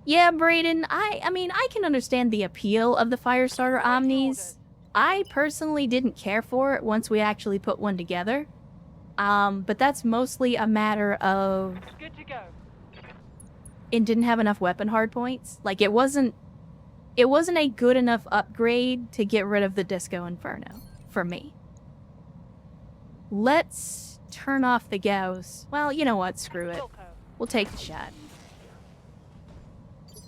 Speaker 1: Yeah, Brayden, I mean, I can understand the appeal of the Firestarter Omnis. I personally didn't care for it once we actually put one together. But that's mostly a matter of
Speaker 6: Good to go.
Speaker 1: it didn't have enough weapon hardpoints. Like, it wasn't a good enough upgrade to get rid of the Disco Inferno, for me. Let's turn off the Gauss. Well, you know what, screw it.
Speaker 6: Wilco.
Speaker 1: We'll take the shot.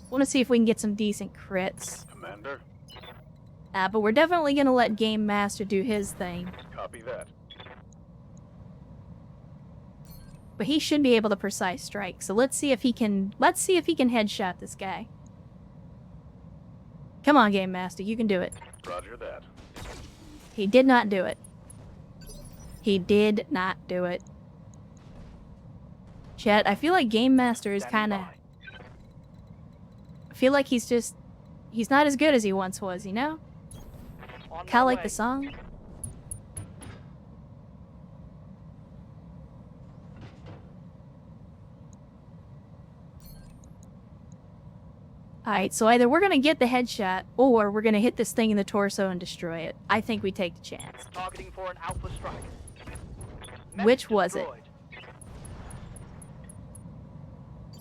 Speaker 1: Want to see if we can get some decent crits.
Speaker 4: Commander,
Speaker 1: But we're definitely going to let Game Master do his thing.
Speaker 4: copy that.
Speaker 1: But he should be able to precise strike. So let's see if he can headshot this guy. Come on, Game Master, you can do it.
Speaker 4: Roger that.
Speaker 1: He did not do it. He did not do it. Chat, I feel like Game Master is kind of... I feel like he's not as good as he once was, you know?
Speaker 6: On
Speaker 1: Kinda
Speaker 6: my
Speaker 1: like
Speaker 6: way.
Speaker 1: the song. Alright, so either we're gonna get the headshot, or we're gonna hit this thing in the torso and destroy it. I think we take the chance.
Speaker 2: Targeting for an alpha strike.
Speaker 1: Which was it?
Speaker 2: destroyed.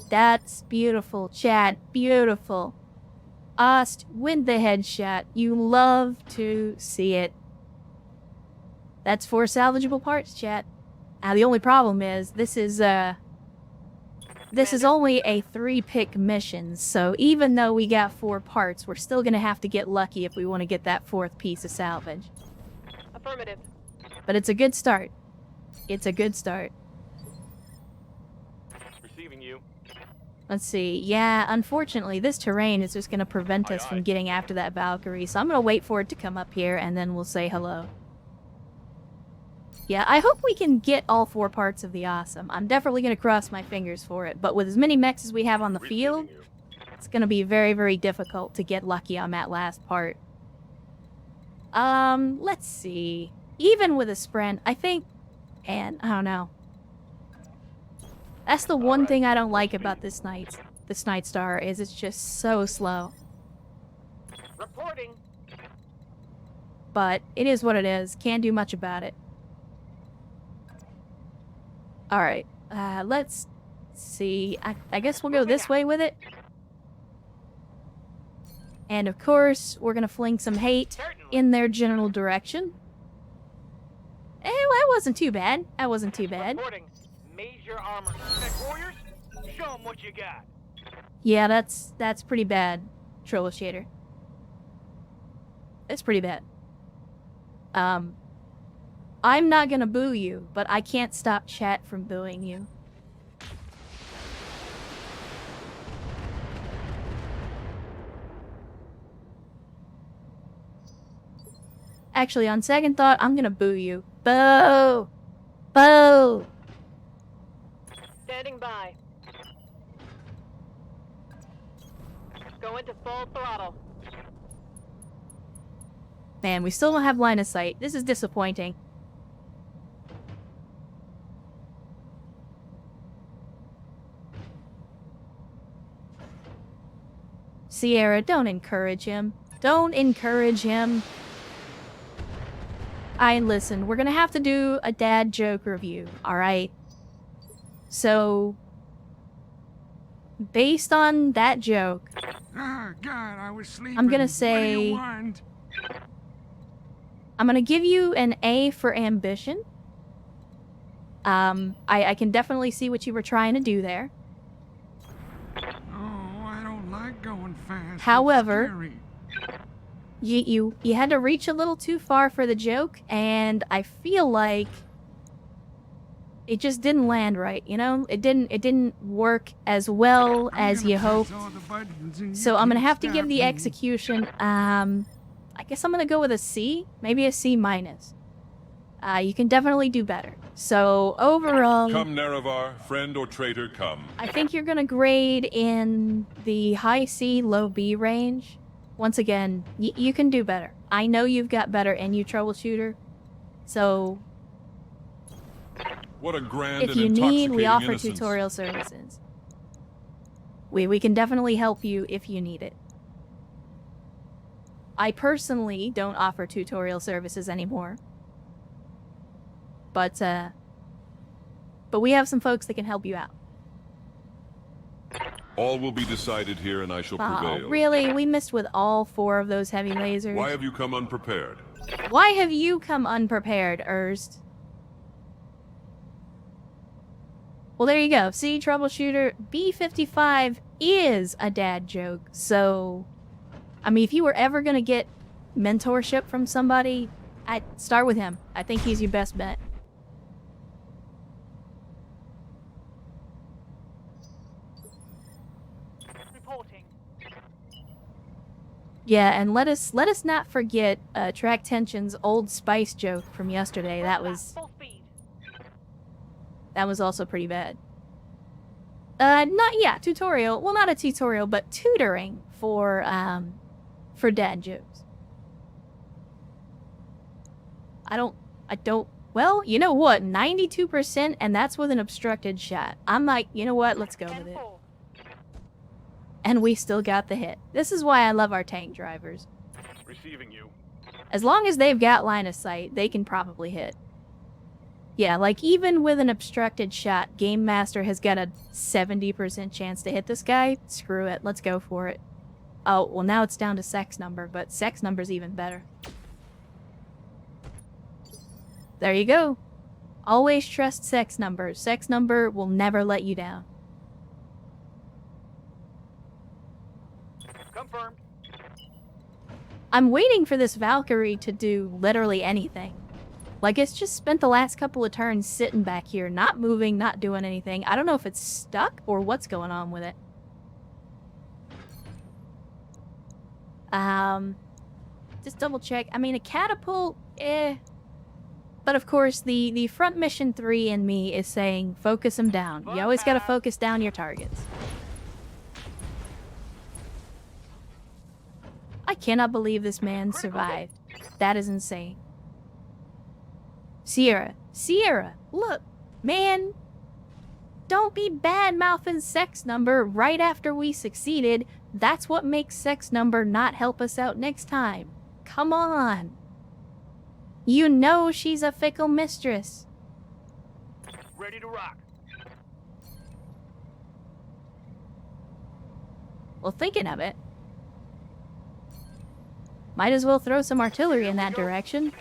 Speaker 1: That's beautiful, chat. Beautiful. Ost, win the headshot. You love to see it. That's 4 salvageable parts, chat. The only problem is, this is only a 3-pick mission, so even though we got 4 parts, we're still gonna have to get lucky if we want to get that 4th piece of salvage.
Speaker 6: Affirmative.
Speaker 1: But it's a good start. It's a good start.
Speaker 4: Receiving you.
Speaker 1: Let's see. Yeah, unfortunately, this terrain is just going to prevent us
Speaker 4: Aye,
Speaker 1: from
Speaker 4: aye.
Speaker 1: getting after that Valkyrie, so I'm going to wait for it to come up here, and then we'll say hello. Yeah, I hope we can get all 4 parts of the awesome. I'm definitely going to cross my fingers for it, but with as many mechs as we have on the field,
Speaker 4: Receiving you.
Speaker 1: it's going to be very, very difficult to get lucky on that last part. Let's see. Even with a sprint, I think... And, I don't know. That's the one
Speaker 4: Alright,
Speaker 1: thing I don't
Speaker 4: full
Speaker 1: like
Speaker 4: speed.
Speaker 1: about this Night Star, is it's just so slow.
Speaker 2: Reporting.
Speaker 1: But it is what it is. Can't do much about it. Alright, let's see. I guess we'll go this way with it. And of course, we're gonna fling some hate
Speaker 2: Certainly.
Speaker 1: in their general direction. That wasn't too bad. That wasn't too bad.
Speaker 2: Reporting. Major armor. Tech warriors, show 'em what you got.
Speaker 1: Yeah, that's pretty bad, Troubleshader. It's pretty bad. I'm not gonna boo you, but I can't stop chat from booing you. Actually, on second thought, I'm gonna boo you. Boo! Boo!
Speaker 6: Standing by. Go into full throttle.
Speaker 1: Man, we still don't have line of sight. This is disappointing. Sierra, don't encourage him. Don't encourage him. Listen, we're gonna have to do a dad joke review, alright? So, based on that joke,
Speaker 5: Ah, God, I was sleeping.
Speaker 1: I'm gonna
Speaker 5: What do
Speaker 1: say-
Speaker 5: you want?
Speaker 1: I'm gonna give you an A for ambition. I can definitely see what you were trying to do there.
Speaker 5: Oh, I don't like going fast. It's
Speaker 1: However-
Speaker 5: scary.
Speaker 1: You had to reach a little too far for the joke, and I feel like it just didn't land right, you know? It didn't work as well
Speaker 5: I'm
Speaker 1: as
Speaker 5: gonna
Speaker 1: you
Speaker 5: press
Speaker 1: hoped.
Speaker 5: all the buttons and you
Speaker 1: So I'm gonna
Speaker 5: can't
Speaker 1: have to give
Speaker 5: stop
Speaker 1: the
Speaker 5: me.
Speaker 1: execution, I guess I'm gonna go with a C, maybe a C minus. You can definitely do better. So overall,
Speaker 3: Come, Nerevar, friend or traitor, come.
Speaker 1: I think you're gonna grade in the high C, low B range. Once again, you can do better. I know you've got better in you, Troubleshooter. So
Speaker 3: What a grand
Speaker 1: if
Speaker 3: and
Speaker 1: you need, we
Speaker 3: intoxicating
Speaker 1: offer
Speaker 3: innocence.
Speaker 1: tutorial services. We can definitely help you if you need it. I personally don't offer tutorial services anymore. But we have some folks that can help you out.
Speaker 3: All will be decided here, and I shall prevail.
Speaker 1: Oh, really? We missed with all 4 of those heavy lasers?
Speaker 3: Why have you come unprepared?
Speaker 1: Why have you come unprepared, Erst? Well, there you go. See, troubleshooter, B55 is a dad joke. So, I mean, if you were ever going to get mentorship from somebody, I'd start with him. I think he's your best bet.
Speaker 6: Reporting.
Speaker 1: Yeah, and let us not forget Track Tension's Old Spice joke from yesterday. That was
Speaker 6: Full speed.
Speaker 1: also pretty bad. Tutorial. Well, not a tutorial, but tutoring for dad jokes. I don't, well, you know what? 92%, and that's with an obstructed shot. I'm like, you know what? Let's go with it.
Speaker 6: 10-4.
Speaker 1: And we still got the hit. This is why I love our tank drivers.
Speaker 4: Receiving you.
Speaker 1: As long as they've got line of sight, they can probably hit. Yeah, like even with an obstructed shot, Game Master has got a 70% chance to hit this guy. Screw it, let's go for it. Oh, well now it's down to sex number, but sex number's even better. There you go. Always trust sex number. Sex number will never let you down.
Speaker 2: Confirmed.
Speaker 1: I'm waiting for this Valkyrie to do literally anything. Like, it's just spent the last couple of turns sitting back here, not moving, not doing anything. I don't know if it's stuck or what's going on with it. Just double check. I mean, a catapult, eh. But of course, the front mission 3 in me is saying, focus them down. You always gotta focus down your targets. I cannot believe this man survived. That is insane. Sierra, look, man. Don't be bad-mouthing sex number right after we succeeded. That's what makes sex number not help us out next time. Come on. You know she's a fickle mistress.
Speaker 2: Ready to rock.
Speaker 1: Well, thinking of it, might as well throw some artillery in that direction.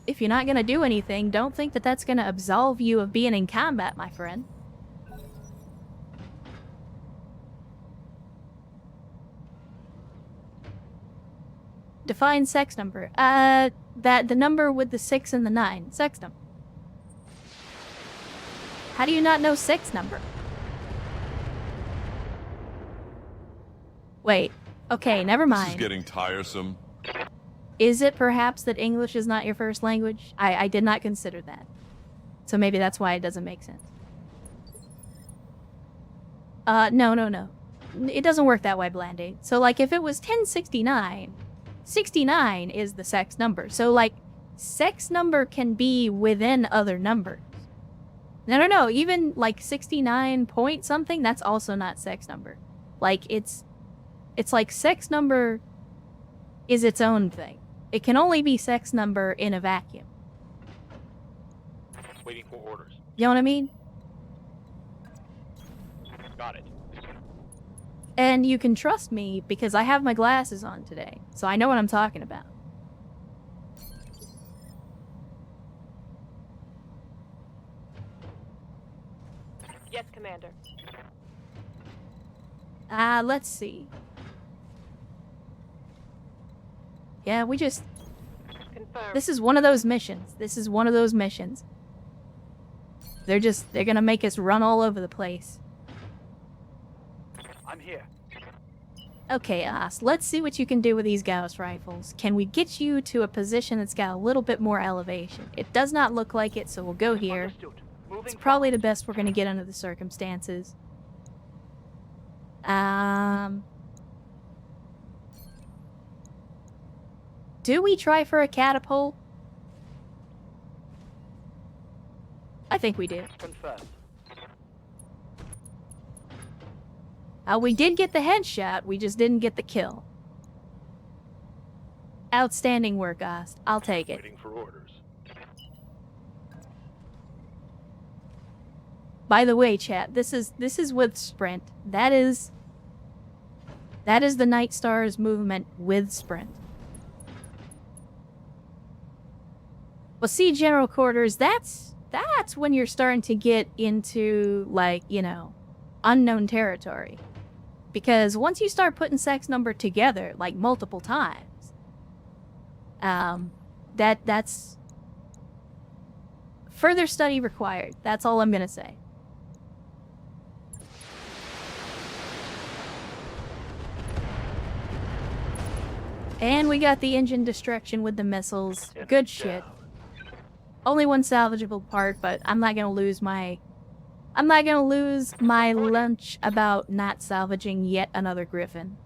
Speaker 1: If you're not gonna do anything, don't think that that's gonna absolve you of being in combat, my friend. Define sex number. That the number with the 6 and the 9. Sex number. How do you not know sex number? Wait. Okay, never
Speaker 3: This is
Speaker 1: mind.
Speaker 3: getting tiresome.
Speaker 1: Is it perhaps that English is not your first language? I did not consider that. So maybe that's why it doesn't make sense. No. It doesn't work that way, Blandy. So, like, if it was 1069, 69 is the sex number. So, like, sex number can be within other numbers. No. Even, like, 69 point something, that's also not sex number. Like, it's like sex number is its own thing. It can only be sex number in a vacuum.
Speaker 4: Waiting for orders.
Speaker 1: You know what I mean?
Speaker 4: Got it.
Speaker 1: And you can trust me because I have my glasses on today, so I know what I'm talking about.
Speaker 6: Yes, Commander.
Speaker 1: Let's see. Yeah, we just...
Speaker 6: Confirmed.
Speaker 1: This is one of those missions. They're gonna make us run all over the place.
Speaker 2: I'm here.
Speaker 1: Okay, let's see what you can do with these Gauss rifles. Can we get you to a position that's got a little bit more elevation? It does not look like it, so we'll go here.
Speaker 2: Understood. Moving
Speaker 1: It's probably the best we're gonna get under the circumstances. Do we try for a catapult? I think we do.
Speaker 2: Confirmed.
Speaker 1: We did get the headshot, we just didn't get the kill. Outstanding work, Ost. I'll take it.
Speaker 4: Waiting for orders.
Speaker 1: By the way, chat, this is with sprint. That is the Night Stars movement with sprint. Well, see, General Quarters, that's when you're starting to get into, like, you know, unknown territory. Because once you start putting sex number together, like, multiple times, that's further study required. That's all I'm gonna say. And we got the engine destruction with the missiles. Good shit. Only one salvageable part, but I'm not gonna lose my lunch about not salvaging yet another Griffin.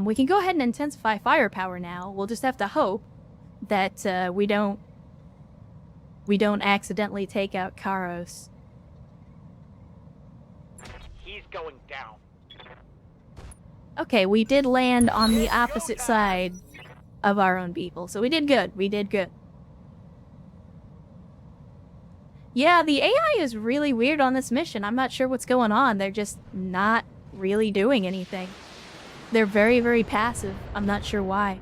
Speaker 1: We can go ahead and intensify firepower now. We'll just have to hope that we don't accidentally take out Karos.
Speaker 2: He's going down.
Speaker 1: Okay, we did land on the opposite side of our own people, so we did good. We did good. Yeah, the AI is really weird on this mission. I'm not sure what's going on. They're just not really doing anything. They're very, very passive. I'm not sure why.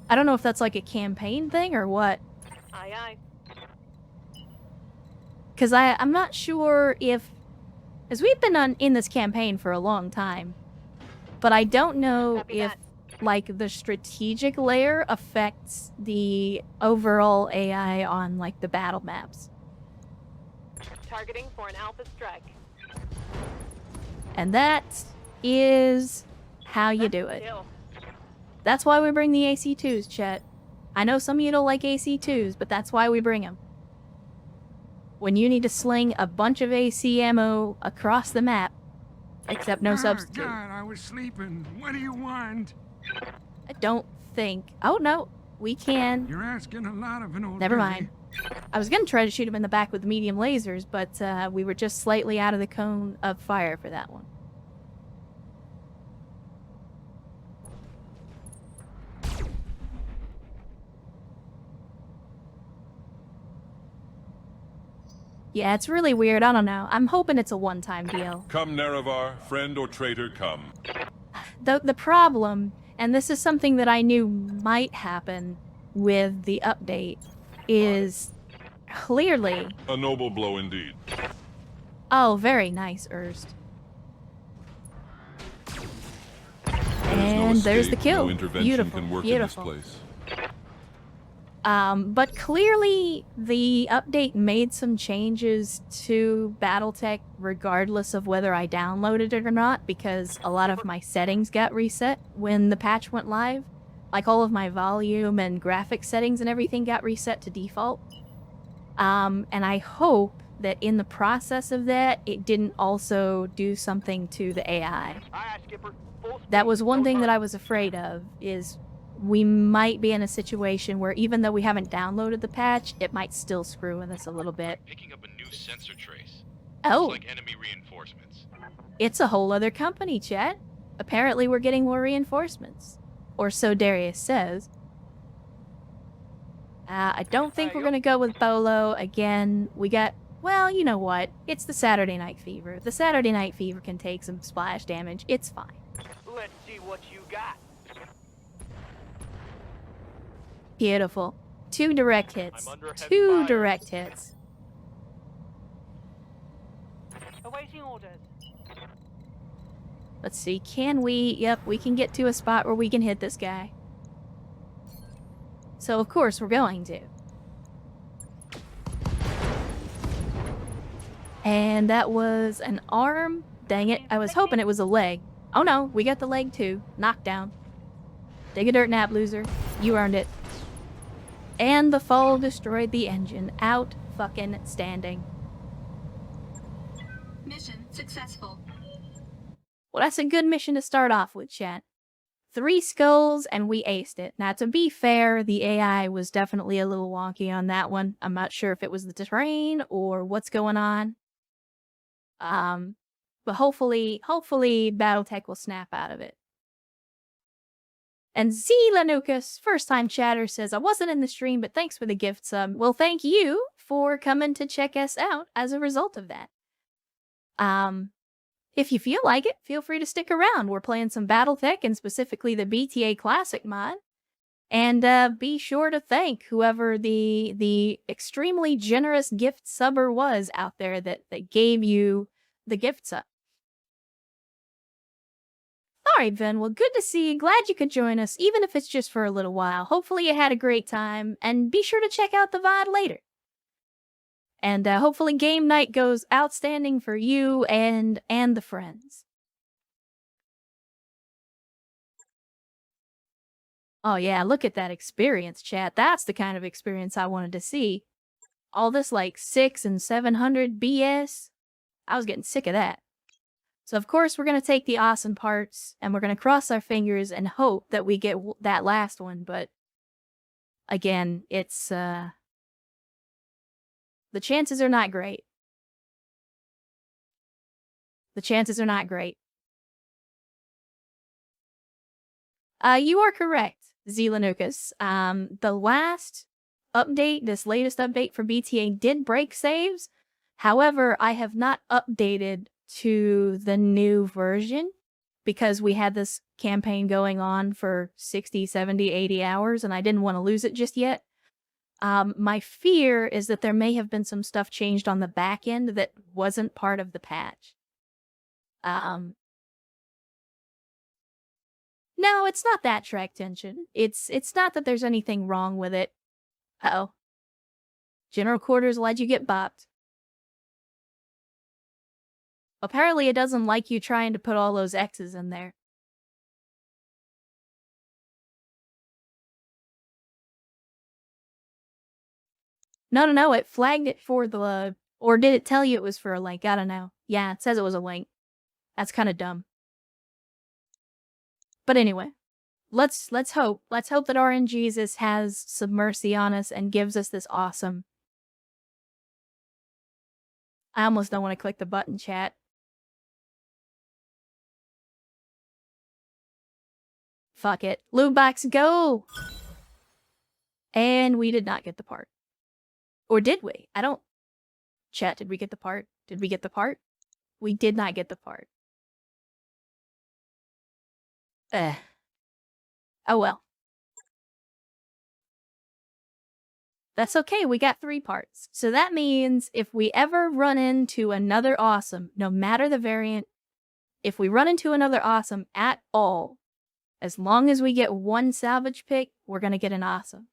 Speaker 1: I don't know if that's like a campaign thing or what.
Speaker 6: Aye, aye.
Speaker 1: Because I'm not sure if... As we've been in this campaign for a long time. But I don't know
Speaker 6: Copy
Speaker 1: if,
Speaker 6: that.
Speaker 1: like, the strategic layer affects the overall AI on, like, the battle maps.
Speaker 6: Targeting for an alpha strike.
Speaker 1: And that is how you do it.
Speaker 6: Kill.
Speaker 1: That's why we bring the AC-2s, chat. I know some of you don't like AC-2s, but that's why we bring them. When you need to sling a bunch of AC ammo across the map, except no substitute.
Speaker 5: God, I was sleeping. What do you want?
Speaker 1: I don't think... Oh, no. We can...
Speaker 5: You're asking a lot of an old
Speaker 1: Never
Speaker 5: lady.
Speaker 1: mind. I was going to try to shoot him in the back with medium lasers, but we were just slightly out of the cone of fire for that one. Yeah, it's really weird. I don't know. I'm hoping it's a one-time deal.
Speaker 3: Come, Nerevar, friend or traitor, come.
Speaker 1: The problem, and this is something that I knew might happen with the update, is clearly...
Speaker 3: A noble blow indeed.
Speaker 1: Oh, very nice, Erst. And there's the kill.
Speaker 3: No intervention
Speaker 1: Beautiful,
Speaker 3: can work
Speaker 1: beautiful.
Speaker 3: in this place.
Speaker 1: But clearly the update made some changes to BattleTech regardless of whether I downloaded it or not, because a lot of my settings got reset when the patch went live. Like all of my volume and graphics settings and everything got reset to default. And I hope that in the process of that, it didn't also do something to the AI.
Speaker 2: Aye, aye, Skipper. Full speed.
Speaker 1: That was one
Speaker 2: No
Speaker 1: thing that
Speaker 2: turn.
Speaker 1: I was afraid of, is we might be in a situation where even though we haven't downloaded the patch, it might still screw with us a little bit.
Speaker 7: Picking up a new sensor trace.
Speaker 1: Oh,
Speaker 7: It's like enemy reinforcements.
Speaker 1: it's a whole other company, chat. Apparently we're getting more reinforcements. Or so Darius says. I don't think we're gonna go with Bolo. Again, we got... Well, you know what? It's the Saturday Night Fever. The Saturday Night Fever can take some splash damage. It's fine.
Speaker 2: Let's see what you got.
Speaker 1: Beautiful. 2 direct hits.
Speaker 4: I'm under heavy
Speaker 1: 2
Speaker 4: fire.
Speaker 1: direct hits.
Speaker 6: Awaiting orders.
Speaker 1: Let's see, can we... Yep, we can get to a spot where we can hit this guy. So, of course, we're going to. And that was an arm. Dang it, I was hoping it was a leg. Oh no, we got the leg too. Knockdown. Dig a dirt nap, loser. You earned it. And the fall destroyed the engine. Out fucking standing.
Speaker 8: Mission successful.
Speaker 1: Well, that's a good mission to start off with, chat. 3 skulls, and we aced it. Now, to be fair, the AI was definitely a little wonky on that one. I'm not sure if it was the terrain or what's going on. But hopefully BattleTech will snap out of it. And Z Lanukas, first time chatter, says, I wasn't in the stream, but thanks for the gift sub. Well, thank you for coming to check us out as a result of that. If you feel like it, feel free to stick around. We're playing some BattleTech and specifically the BTA Classic mod. And be sure to thank whoever the extremely generous gift subber was out there that gave you the gift sub. Alright, Vin, well, good to see you. Glad you could join us, even if it's just for a little while. Hopefully you had a great time, and be sure to check out the VOD later. And hopefully game night goes outstanding for you and the friends. Oh yeah, look at that experience, chat. That's the kind of experience I wanted to see. All this like 600 and 700 BS. I was getting sick of that. So of course we're going to take the awesome parts and we're going to cross our fingers and hope that we get that last one, but again, it's the chances are not great. The chances are not great. You are correct, Zelanukas. The last update, this latest update for BTA did break saves. However, I have not updated to the new version because we had this campaign going on for 60, 70, 80 hours and I didn't want to lose it just yet. My fear is that there may have been some stuff changed on the back end that wasn't part of the patch. No, it's not that track tension. It's not that there's anything wrong with it. Uh-oh. General quarters let you get bopped. Apparently it doesn't like you trying to put all those X's in there. No, it flagged it for the... Or did it tell you it was for a link? I don't know. Yeah, it says it was a link. That's kind of dumb. But anyway, let's hope. Let's hope that RNGesus has some mercy on us and gives us this awesome... I almost don't want to click the button, chat. Fuck it. Loot box, go! And we did not get the part. Or did we? I don't... Chat, did we get the part? Did we get the part? We did not get the part. Oh well. That's okay, we got 3 parts. So that means if we ever run into another awesome, no matter the variant, if we run into another awesome at all, as long as we get 1 salvage pick, we're gonna get an awesome.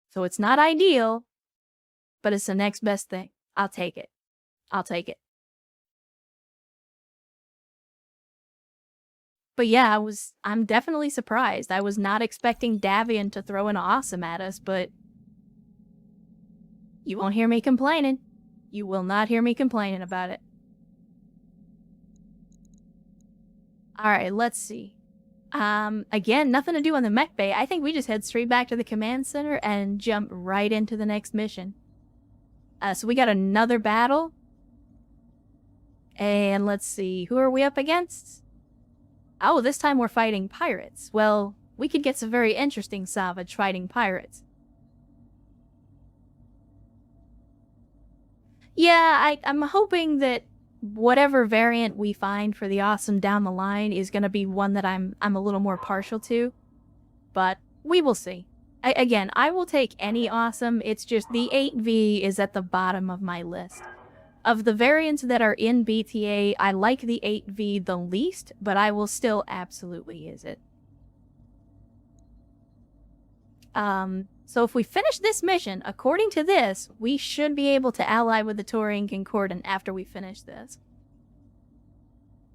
Speaker 1: So it's not ideal, but it's the next best thing. I'll take it. I'll take it. But yeah, I'm definitely surprised. I was not expecting Davian to throw an awesome at us, but you won't hear me complaining. You will not hear me complaining about it. Alright, let's see. Again, nothing to do on the mech bay. I think we just head straight back to the command center and jump right into the next mission. So we got another battle. And let's see, who are we up against? Oh, this time we're fighting pirates. Well, we could get some very interesting salvage fighting pirates. Yeah, I'm hoping that whatever variant we find for the awesome down the line is going to be one that I'm a little more partial to. But we will see. Again, I will take any awesome, it's just the 8V is at the bottom of my list. Of the variants that are in BTA, I like the 8V the least, but I will still absolutely use it. So if we finish this mission, according to this, we should be able to ally with the Taurian Concordant after we finish this.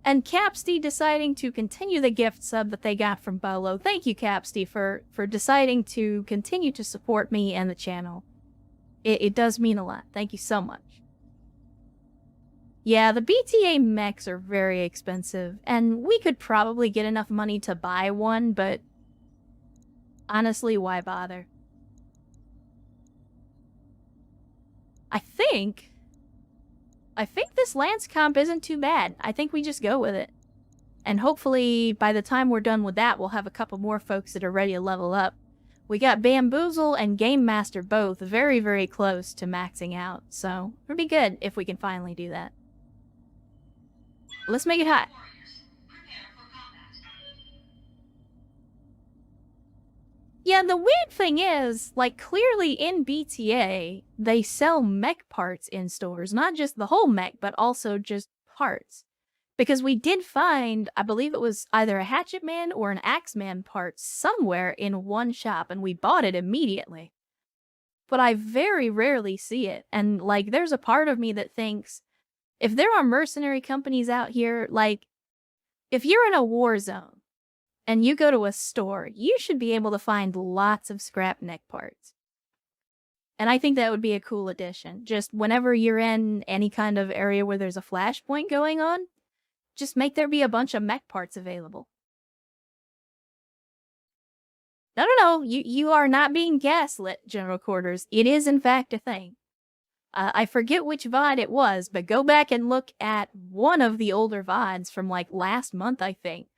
Speaker 1: And Capsty deciding to continue the gift sub that they got from Bolo. Thank you, Capsty, for deciding to continue to support me and the channel. It does mean a lot. Thank you so much. Yeah, the BTA mechs are very expensive, and we could probably get enough money to buy one, but honestly, why bother? I think I think this Lance comp isn't too bad. I think we just go with it. And hopefully, by the time we're done with that, we'll have a couple more folks that are ready to level up. We got Bamboozle and Game Master both very, very close to maxing out, so it'll be good if we can finally do that. Let's make it hot. Yeah, the weird thing is, like, clearly in BTA, they sell mech parts in stores. Not just the whole mech, but also just parts. Because we did find, I believe it was either a Hatchet Man or an Axeman part somewhere in one shop, and we bought it immediately. But I very rarely see it, and, like, there's a part of me that thinks, if there are mercenary companies out here, like, if you're in a war zone, and you go to a store, you should be able to find lots of scrap neck parts. And I think that would be a cool addition. Just whenever you're in any kind of area where there's a flashpoint going on, just make there be a bunch of mech parts available. No, you are not being gaslit, General Quarters. It is in fact a thing. I forget which VOD it was, but go back and look at one of the older VODs from like last month, I think.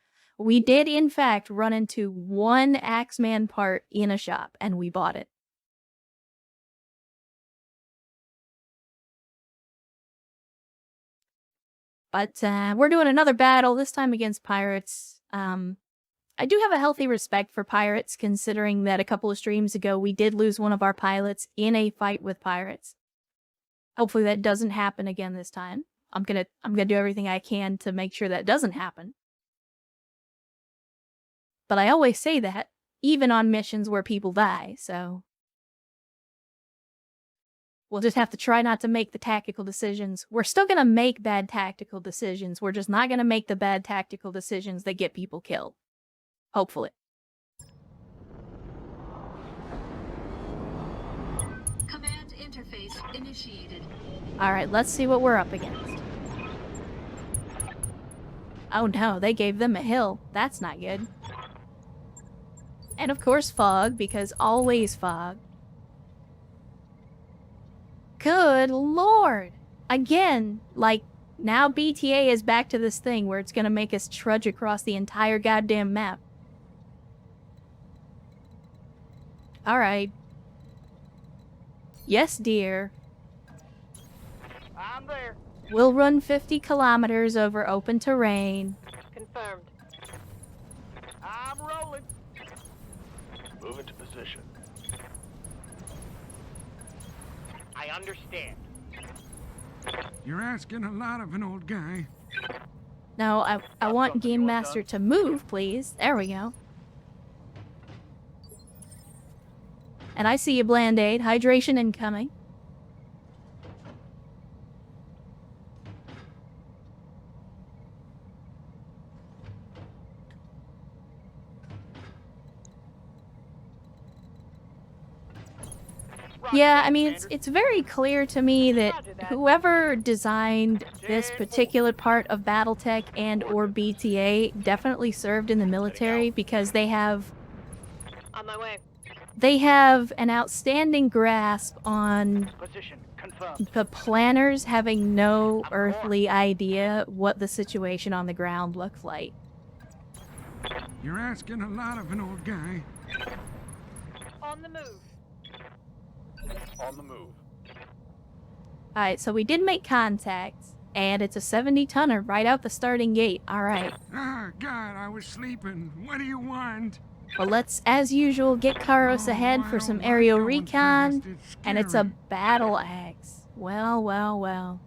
Speaker 1: We did, in fact, run into one Axeman part in a shop, and we bought it. But we're doing another battle, this time against pirates. I do have a healthy respect for pirates, considering that a couple of streams ago we did lose one of our pilots in a fight with pirates. Hopefully that doesn't happen again this time. I'm gonna do everything I can to make sure that doesn't happen. But I always say that, even on missions where people die, so... We'll just have to try not to make the tactical decisions. We're still gonna make bad tactical decisions, we're just not gonna make the bad tactical decisions that get people killed. Hopefully.
Speaker 8: Command interface initiated.
Speaker 1: Alright, let's see what we're up against. Oh no, they gave them a hill. That's not good. And of course fog, because always fog. Good lord! Again, like, now BTA is back to this thing where it's gonna make us trudge across the entire goddamn map. Alright. Yes, dear.
Speaker 2: I'm there.
Speaker 1: We'll run 50 kilometers over open terrain.
Speaker 6: Confirmed.
Speaker 2: I'm rolling.
Speaker 4: Move into position.
Speaker 2: I understand.
Speaker 5: You're asking a lot of an old guy.
Speaker 1: No, I want Game Master to move, please. There we go. And I see you, Bland Aid. Hydration incoming. Yeah, I mean, it's very clear to me that whoever designed this particular part of BattleTech and or BTA definitely served in the military, because they have
Speaker 6: On my way.
Speaker 1: an outstanding grasp on
Speaker 2: Position confirmed.
Speaker 1: the planners having no earthly idea what the situation on the ground looks like.
Speaker 5: You're asking a lot of an old guy.
Speaker 6: On the move.
Speaker 4: On the move.
Speaker 1: Alright, so we did make contact, and it's a 70-tonner right out the starting gate. Alright.
Speaker 5: Ah, God, I was sleeping. What do you want?
Speaker 1: Well, let's, as usual, get Karos ahead for some aerial recon, and it's a battle axe. Well, well, well.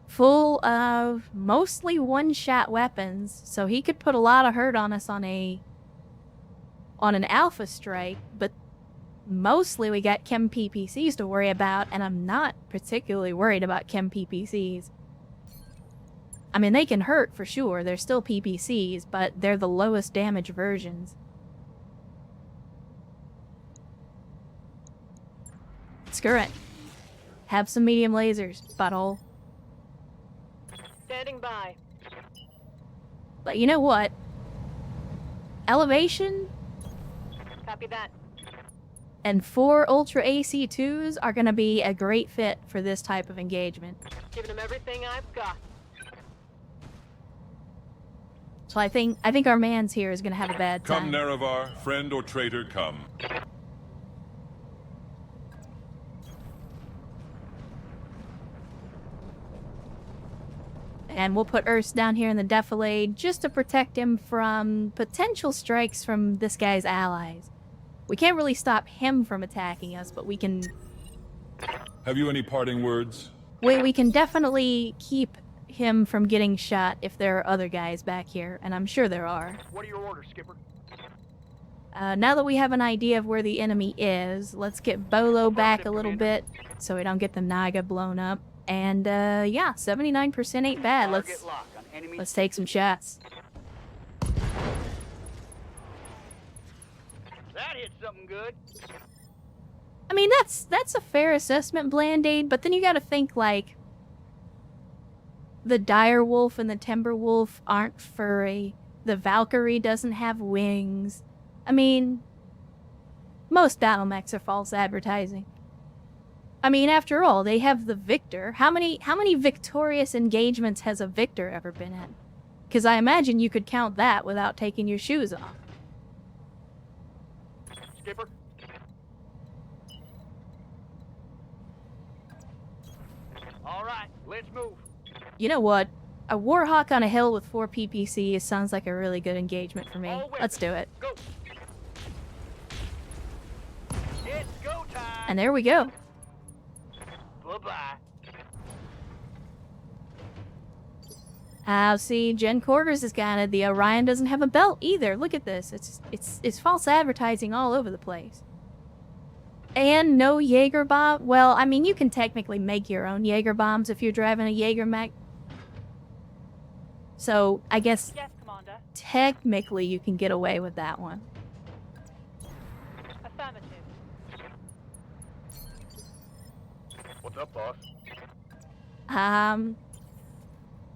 Speaker 1: Full of mostly one-shot weapons, so he could put a lot of hurt on us on an alpha strike, but mostly we got chem PPCs to worry about, and I'm not particularly worried about chem PPCs. I mean, they can hurt for sure, they're still PPCs, but they're the lowest damage versions. Screw it. Have some medium lasers, butthole.
Speaker 6: Standing by.
Speaker 1: But you know what? Elevation?
Speaker 6: Copy that.
Speaker 1: And 4 Ultra AC2s are going to be a great fit for this type of engagement.
Speaker 6: Giving them everything I've got.
Speaker 1: So I think our man's here is going to have a bad
Speaker 3: Come,
Speaker 1: time.
Speaker 3: Nerevar, friend or traitor, come.
Speaker 1: And we'll put Urs down here in the defilade just to protect him from potential strikes from this guy's allies. We can't really stop him from attacking us, but we can...
Speaker 3: Have you any parting words?
Speaker 1: we can definitely keep him from getting shot if there are other guys back here, and I'm sure there are.
Speaker 2: What are your orders, Skipper?
Speaker 1: Now that we have an idea of where the enemy is, let's get Bolo back a little bit so we don't get the Naga blown up. And yeah, 79% ain't bad.
Speaker 2: Target lock on enemy.
Speaker 1: Let's take some shots.
Speaker 2: That hit something good.
Speaker 1: I mean, that's a fair assessment, Bland-Aid, but then you gotta think, like, the dire wolf and the timber wolf aren't furry. The Valkyrie doesn't have wings. I mean, most battle mechs are false advertising. I mean, after all, they have the Victor. How many victorious engagements has a Victor ever been in? Because I imagine you could count that without taking your shoes off.
Speaker 2: Skipper. All right, let's move.
Speaker 1: You know what? A Warhawk on a hill with 4 PPC sounds like a really good engagement for me.
Speaker 2: All weapons,
Speaker 1: Let's do it.
Speaker 2: Go. It's go time.
Speaker 1: And there we go.
Speaker 2: Bye-bye.
Speaker 1: See, Jen Quarters is kinda the Orion doesn't have a belt either. Look at this. It's false advertising all over the place. And no Jaeger bomb. Well, I mean, you can technically make your own Jaeger bombs if you're driving a Jaeger mech. So, I guess
Speaker 6: Yes, Commander.
Speaker 1: technically you can get away with that one.
Speaker 6: Affirmative.
Speaker 4: What's up, boss?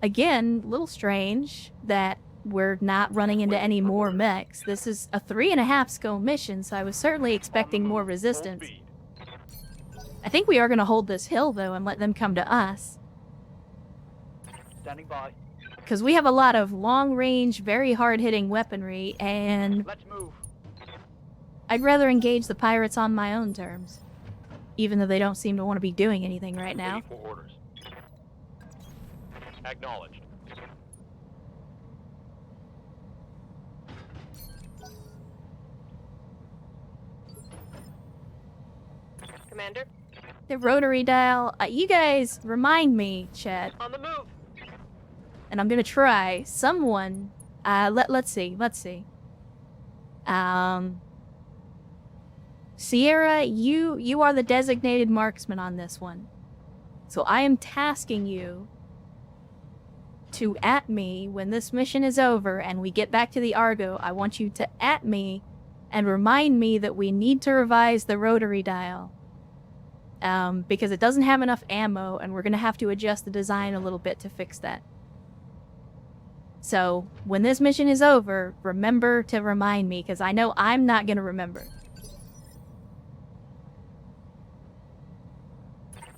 Speaker 1: Again, little strange that we're not running into any more mechs. This is a 3.5 skill mission, so I was certainly expecting more resistance.
Speaker 4: Full speed.
Speaker 1: I think we are going to hold this hill, though, and let them come to us.
Speaker 2: Standing by.
Speaker 1: Because we have a lot of long-range, very hard-hitting weaponry, and
Speaker 2: Let's move.
Speaker 1: I'd rather engage the pirates on my own terms. Even though they don't seem to want to be doing anything right now.
Speaker 4: Waiting for orders. Acknowledged.
Speaker 6: Commander,
Speaker 1: The rotary dial, you guys remind me, chat,
Speaker 6: on the move.
Speaker 1: and I'm gonna try. Someone, let's see. Sierra, you are the designated marksman on this one. So I am tasking you to at me when this mission is over and we get back to the Argo. I want you to at me and remind me that we need to revise the rotary dial. Because it doesn't have enough ammo and we're gonna have to adjust the design a little bit to fix that. So, when this mission is over, remember to remind me, because I know I'm not gonna remember.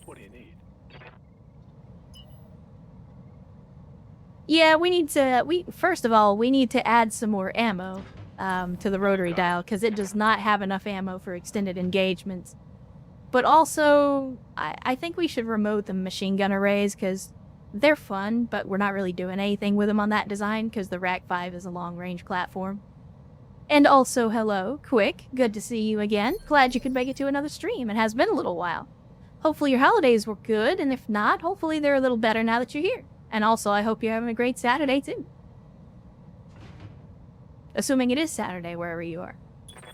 Speaker 4: What do you need?
Speaker 1: Yeah, we need to, first of all, we need to add some more ammo to the rotary dial, because it does not have enough ammo for extended engagements. But also, I think we should remote the machine gun arrays, because they're fun, but we're not really doing anything with them on that design, because the Rack 5 is a long-range platform. And also, hello, Quick, good to see you again. Glad you could make it to another stream, it has been a little while. Hopefully your holidays were good, and if not, hopefully they're a little better now that you're here. And also, I hope you're having a great Saturday, too. Assuming it is Saturday, wherever you are.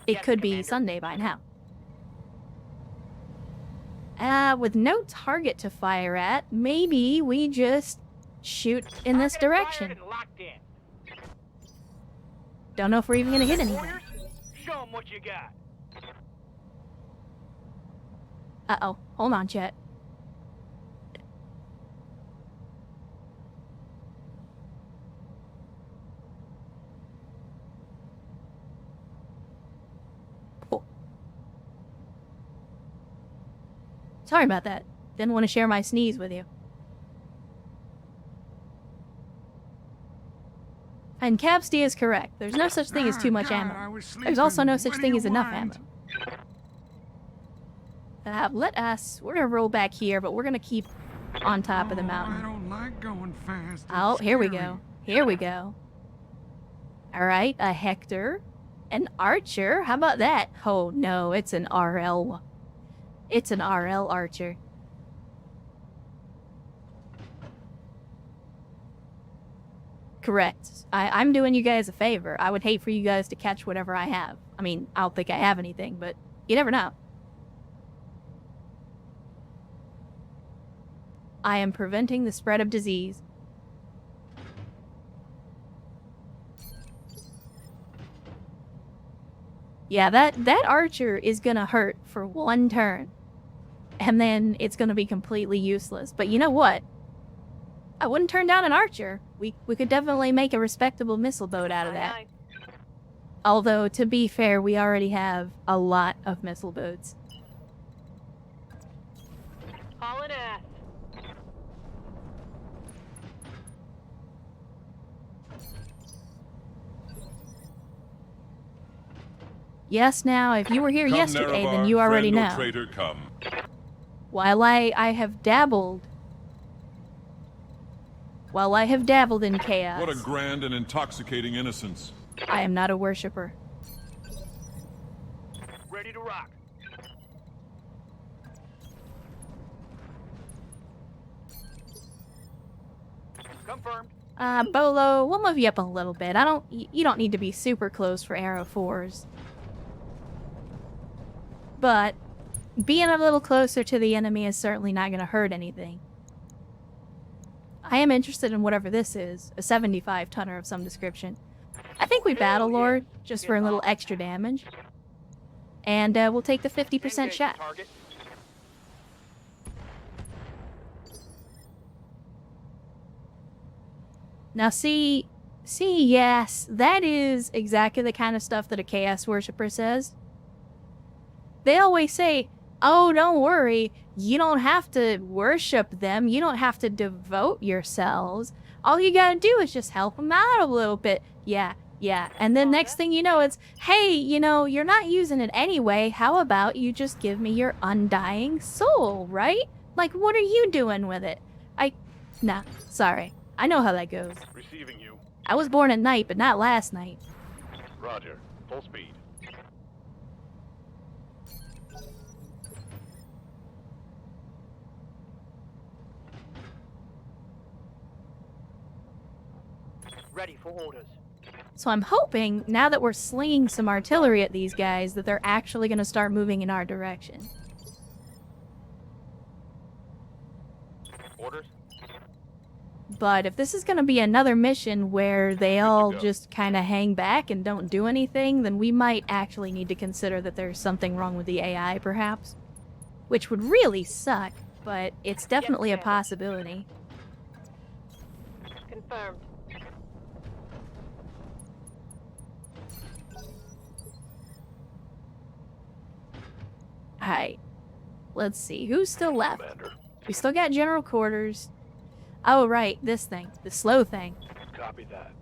Speaker 1: It
Speaker 2: Yes,
Speaker 1: could be
Speaker 2: Commander.
Speaker 1: Sunday by now. With no target to fire at, maybe we just shoot in this
Speaker 2: Target
Speaker 1: direction.
Speaker 2: fired and locked in.
Speaker 1: Don't know if we're even gonna hit anything.
Speaker 2: Warriors, show 'em what you got.
Speaker 1: Uh-oh. Hold on, chat. Sorry about that. Didn't want to share my sneeze with you. And Capsty is correct. There's no such thing as too much
Speaker 5: God,
Speaker 1: ammo.
Speaker 5: I was
Speaker 1: There's also no
Speaker 5: sleeping.
Speaker 1: such
Speaker 5: What do
Speaker 1: thing
Speaker 5: you
Speaker 1: as enough ammo.
Speaker 5: want?
Speaker 1: We're gonna roll back here, but we're gonna keep on top of the
Speaker 5: I
Speaker 1: mountain.
Speaker 5: don't like going fast. It's
Speaker 1: Oh, here we
Speaker 5: scary.
Speaker 1: go. Here we go. Alright, a Hector. An Archer. How about that? Oh, no, it's an RL. It's an RL Archer. Correct. I'm doing you guys a favor. I would hate for you guys to catch whatever I have. I mean, I don't think I have anything, but you never know. I am preventing the spread of disease. Yeah, that archer is gonna hurt for one turn. And then it's gonna be completely useless. But you know what? I wouldn't turn down an archer. We could definitely make a respectable missile boat out of that.
Speaker 6: Aye,
Speaker 1: Although, to be fair, we already have a lot of missile boats.
Speaker 6: aye. Hauling ass.
Speaker 1: Yes, now, if you were here
Speaker 3: Come,
Speaker 1: yesterday, then
Speaker 3: Nerevar,
Speaker 1: you already
Speaker 3: friend or
Speaker 1: know.
Speaker 3: traitor, come.
Speaker 1: While I have dabbled in chaos,
Speaker 3: What a grand and intoxicating innocence.
Speaker 1: I am not a worshipper.
Speaker 2: Ready to rock. Confirmed.
Speaker 1: Bolo, we'll move you up a little bit. You don't need to be super close for Arrow 4s. But being a little closer to the enemy is certainly not going to hurt anything. I am interested in whatever this is, a 75 tonner of some description. I think we Battle Lord, just for a little extra damage. And we'll take the 50%
Speaker 2: Engage
Speaker 1: shot.
Speaker 2: target.
Speaker 1: Now yes, that is exactly the kind of stuff that a Chaos Worshipper says. They always say, oh, don't worry, you don't have to worship them, you don't have to devote yourselves. All you gotta do is just help them out a little bit. Yeah. And then next thing you know, it's, hey, you know, you're not using it anyway, how about you just give me your undying soul, right? Like, what are you doing with it? Nah, sorry. I know how that goes.
Speaker 4: Receiving you.
Speaker 1: I was born at night, but not last night.
Speaker 4: Roger. Full speed.
Speaker 2: Ready for orders.
Speaker 1: So I'm hoping, now that we're slinging some artillery at these guys, that they're actually going to start moving in our direction.
Speaker 4: Orders.
Speaker 1: But if this is going to be another mission where they all just kind of hang back and don't do anything, then we might actually need to consider that there's something wrong with the AI, perhaps. Which would really suck, but it's definitely a possibility.
Speaker 6: Confirmed.
Speaker 1: Alright. Let's see, who's still left?
Speaker 4: Commander.
Speaker 1: We still got general quarters. Oh, right, this thing. The slow thing.
Speaker 4: Copy that.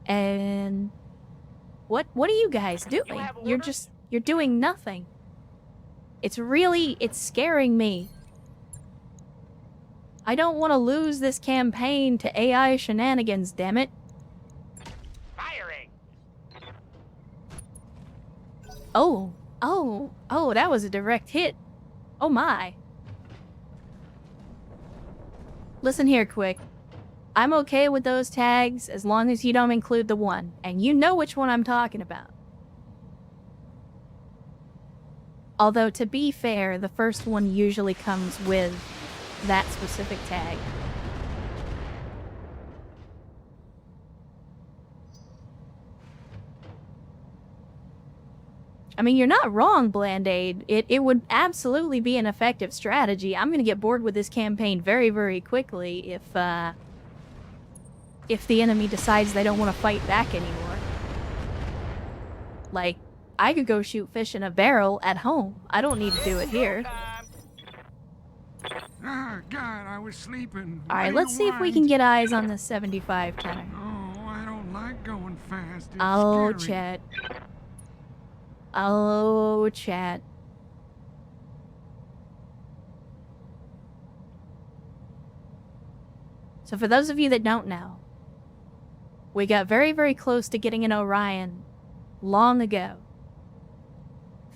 Speaker 1: And what are you guys doing?
Speaker 2: have
Speaker 1: You're
Speaker 2: orders?
Speaker 1: you're doing nothing. It's scaring me. I don't want to lose this campaign to AI shenanigans, damn it.
Speaker 2: Firing.
Speaker 1: Oh, that was a direct hit. Oh my. Listen here, Quick. I'm okay with those tags as long as you don't include the one, and you know which one I'm talking about. Although, to be fair, the first one usually comes with that specific tag. I mean, you're not wrong, Bland-Aid. It would absolutely be an effective strategy. I'm gonna get bored with this campaign very, very quickly if the enemy decides they don't want to fight back anymore. Like, I could go shoot fish in a barrel at home. I don't need to do it here.
Speaker 5: Ah, God, I was sleeping. What
Speaker 1: Alright,
Speaker 5: do
Speaker 1: let's
Speaker 5: you
Speaker 1: see if we
Speaker 5: want?
Speaker 1: can get eyes on the 75 tenor.
Speaker 5: Oh, I don't like going fast. It's
Speaker 1: Oh,
Speaker 5: scary.
Speaker 1: chat. Oh, chat. So for those of you that don't know, we got very, very close to getting an Orion long ago.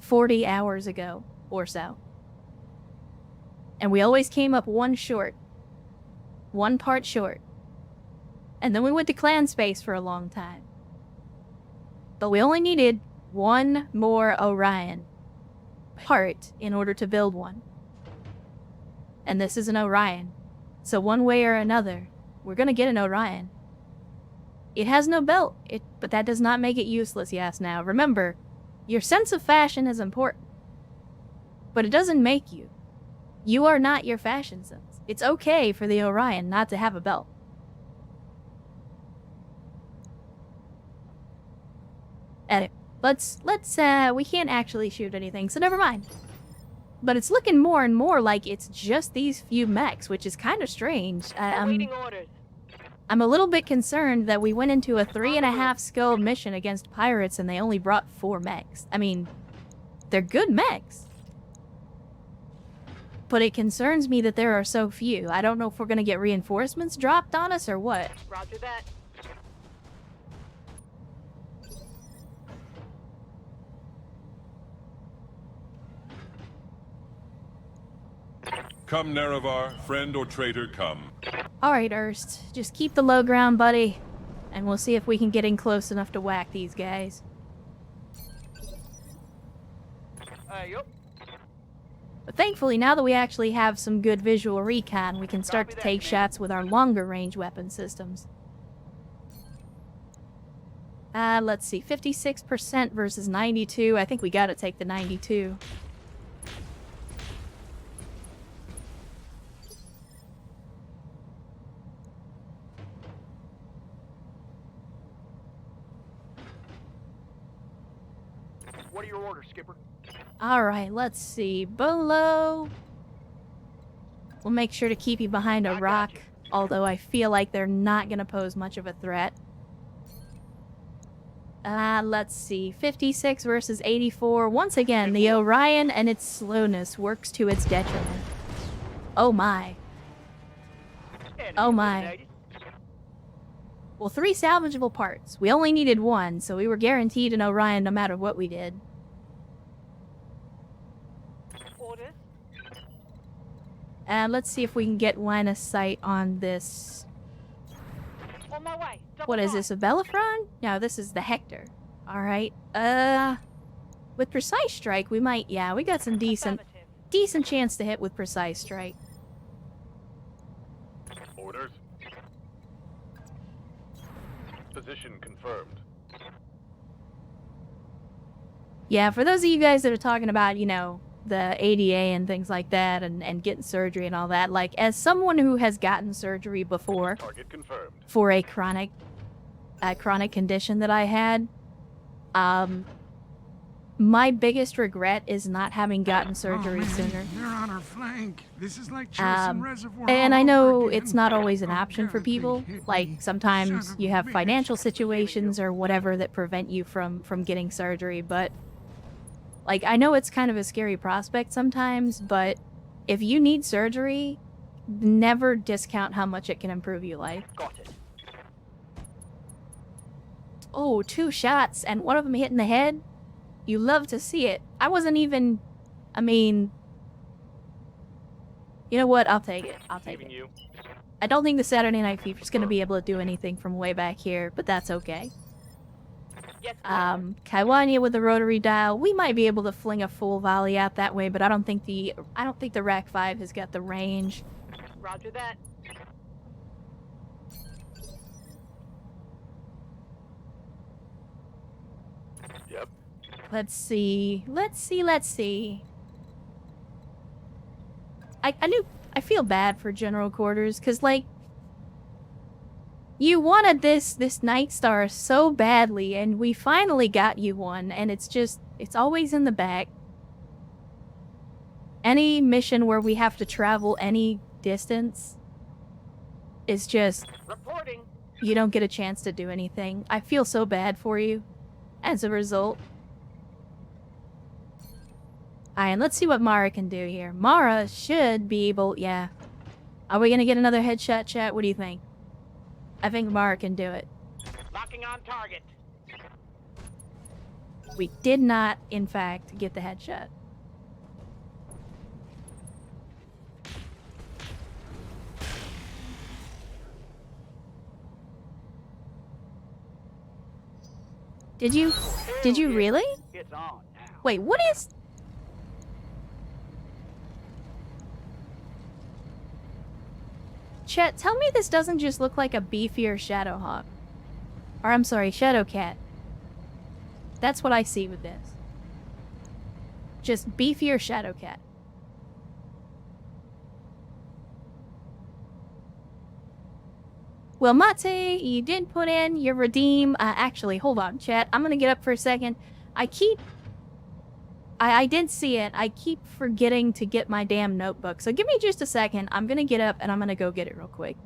Speaker 1: 40 hours ago or so. And we always came up one short. One part short. And then we went to clan space for a long time. But we only needed one more Orion part in order to build one. And this is an Orion. So one way or another, we're gonna get an Orion. It has no belt, but that does not make it useless, yes. Now, remember, your sense of fashion is important. But it doesn't make you. You are not your fashion sense. It's okay for the Orion not to have a belt. Anyway, we can't actually shoot anything, so never mind. But it's looking more and more like it's just these few mechs, which is kind of strange.
Speaker 6: Awaiting orders.
Speaker 1: I'm a little bit concerned that we went into a 3.5 skill mission against pirates and they only brought 4 mechs. I mean, they're good mechs. But it concerns me that there are so few. I don't know if we're gonna get reinforcements dropped on us or what.
Speaker 6: Roger that.
Speaker 3: Come, Nerevar, friend or traitor, come.
Speaker 1: Alright, Erst. Just keep the low ground, buddy. And we'll see if we can get in close enough to whack these guys.
Speaker 2: Yup.
Speaker 1: But thankfully, now that we actually have some good visual recon, we can start to take shots with our longer range weapon systems. Let's see. 56% versus 92. I think we gotta take the 92.
Speaker 2: What are your orders, Skipper?
Speaker 1: Alright, let's see. Below. We'll make sure to keep you behind a rock, although I feel like they're not gonna pose much of a threat. Let's see. 56 versus 84. Once again, the Orion and its slowness works to its detriment. Oh my. Oh my. Well, 3 salvageable parts. We only needed 1, so we were guaranteed an Orion no matter what we did.
Speaker 6: Orders.
Speaker 1: Let's see if we can get line of sight on this.
Speaker 6: On my way.
Speaker 1: What is this, a Bellerophon? No, this is the Hector. Alright, with Precise Strike, we might, yeah, we got some decent chance to hit with Precise Strike.
Speaker 4: Orders. Position confirmed.
Speaker 1: Yeah, for those of you guys that are talking about, you know, the ADA and things like that, and getting surgery and all that, like, as someone who has gotten surgery before
Speaker 4: Target confirmed.
Speaker 1: for a chronic condition that I had, my biggest regret is not having gotten surgery
Speaker 5: man,
Speaker 1: sooner.
Speaker 5: They're on our flank. This is like chasing Reservoir
Speaker 1: And
Speaker 5: all
Speaker 1: I
Speaker 5: over
Speaker 1: know
Speaker 5: again.
Speaker 1: it's not always an
Speaker 5: Oh,
Speaker 1: option for
Speaker 5: God, they
Speaker 1: people.
Speaker 5: hit
Speaker 1: Like,
Speaker 5: me.
Speaker 1: sometimes
Speaker 5: Son of
Speaker 1: you
Speaker 5: a
Speaker 1: have
Speaker 5: bitch.
Speaker 1: financial situations or whatever that prevent you from getting surgery, but like, I know it's kind of a scary prospect sometimes, but if you need surgery, never discount how much it can improve your life.
Speaker 2: Got it.
Speaker 1: Oh, 2 shots and one of them hit in the head? You love to see it. I wasn't even, I mean, you know what? I'll take it. I'll take
Speaker 4: Receiving
Speaker 1: it.
Speaker 4: you.
Speaker 1: I don't think the Saturday Night Fever's gonna be able to do anything from way back here, but that's okay.
Speaker 6: Yes.
Speaker 1: Kaiwania with the rotary dial, we might be able to fling a full volley out that way, but I don't think the Rack 5 has got the range.
Speaker 6: Roger that.
Speaker 4: Yep.
Speaker 1: Let's see. I feel bad for General Quarters, cause like, you wanted this Night Star so badly, and we finally got you one, and it's It's always in the back. Any mission where we have to travel any distance is just...
Speaker 2: Reporting.
Speaker 1: You don't get a chance to do anything. I feel so bad for you as a result. Alright, and let's see what Mara can do here. Mara should be able... Yeah. Are we gonna get another headshot, chat? What do you think? I think Mara can do it.
Speaker 2: Locking on target.
Speaker 1: We did not, in fact, get the headshot. Did you really?
Speaker 2: It's on now.
Speaker 1: Wait, what is... Chat, tell me this doesn't just look like a beefier Shadowhawk. Or, I'm sorry, Shadowcat. That's what I see with this. Just beefier Shadowcat. Well, Mate, you did put in your redeem. Actually, hold on, chat. I'm gonna get up for a second. I did see it. I keep forgetting to get my damn notebook. So give me just a second. I'm gonna get up and I'm gonna go get it real quick.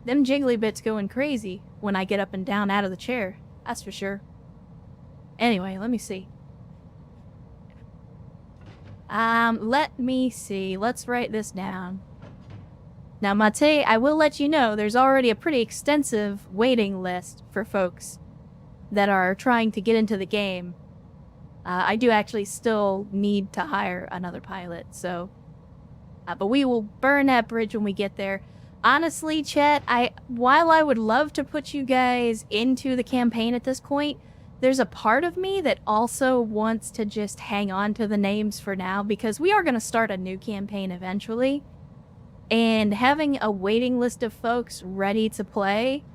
Speaker 1: Them jiggly bits going crazy when I get up and down out of the chair. That's for sure. Anyway, let me see. Let me see. Let's write this down. Now, Mate, I will let you know there's already a pretty extensive waiting list for folks that are trying to get into the game. I do actually still need to hire another pilot, so... but we will burn that bridge when we get there. Honestly, chat, while I would love to put you guys into the campaign at this point, there's a part of me that also wants to just hang on to the names for now, because we are going to start a new campaign eventually. And having a waiting list of folks ready to play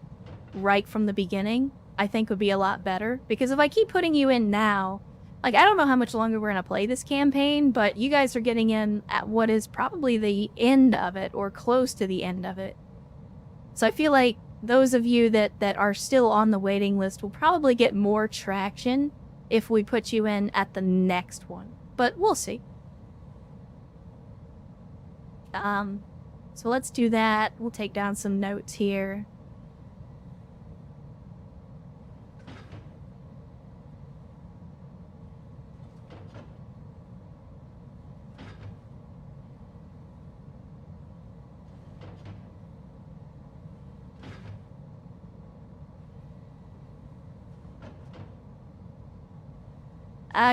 Speaker 1: right from the beginning, I think would be a lot better. Because if I keep putting you in now, like, I don't know how much longer we're going to play this campaign, but you guys are getting in at what is probably the end of it, or close to the end of it. So I feel like those of you that are still on the waiting list will probably get more traction if we put you in at the next one. But we'll see. So let's do that. We'll take down some notes here.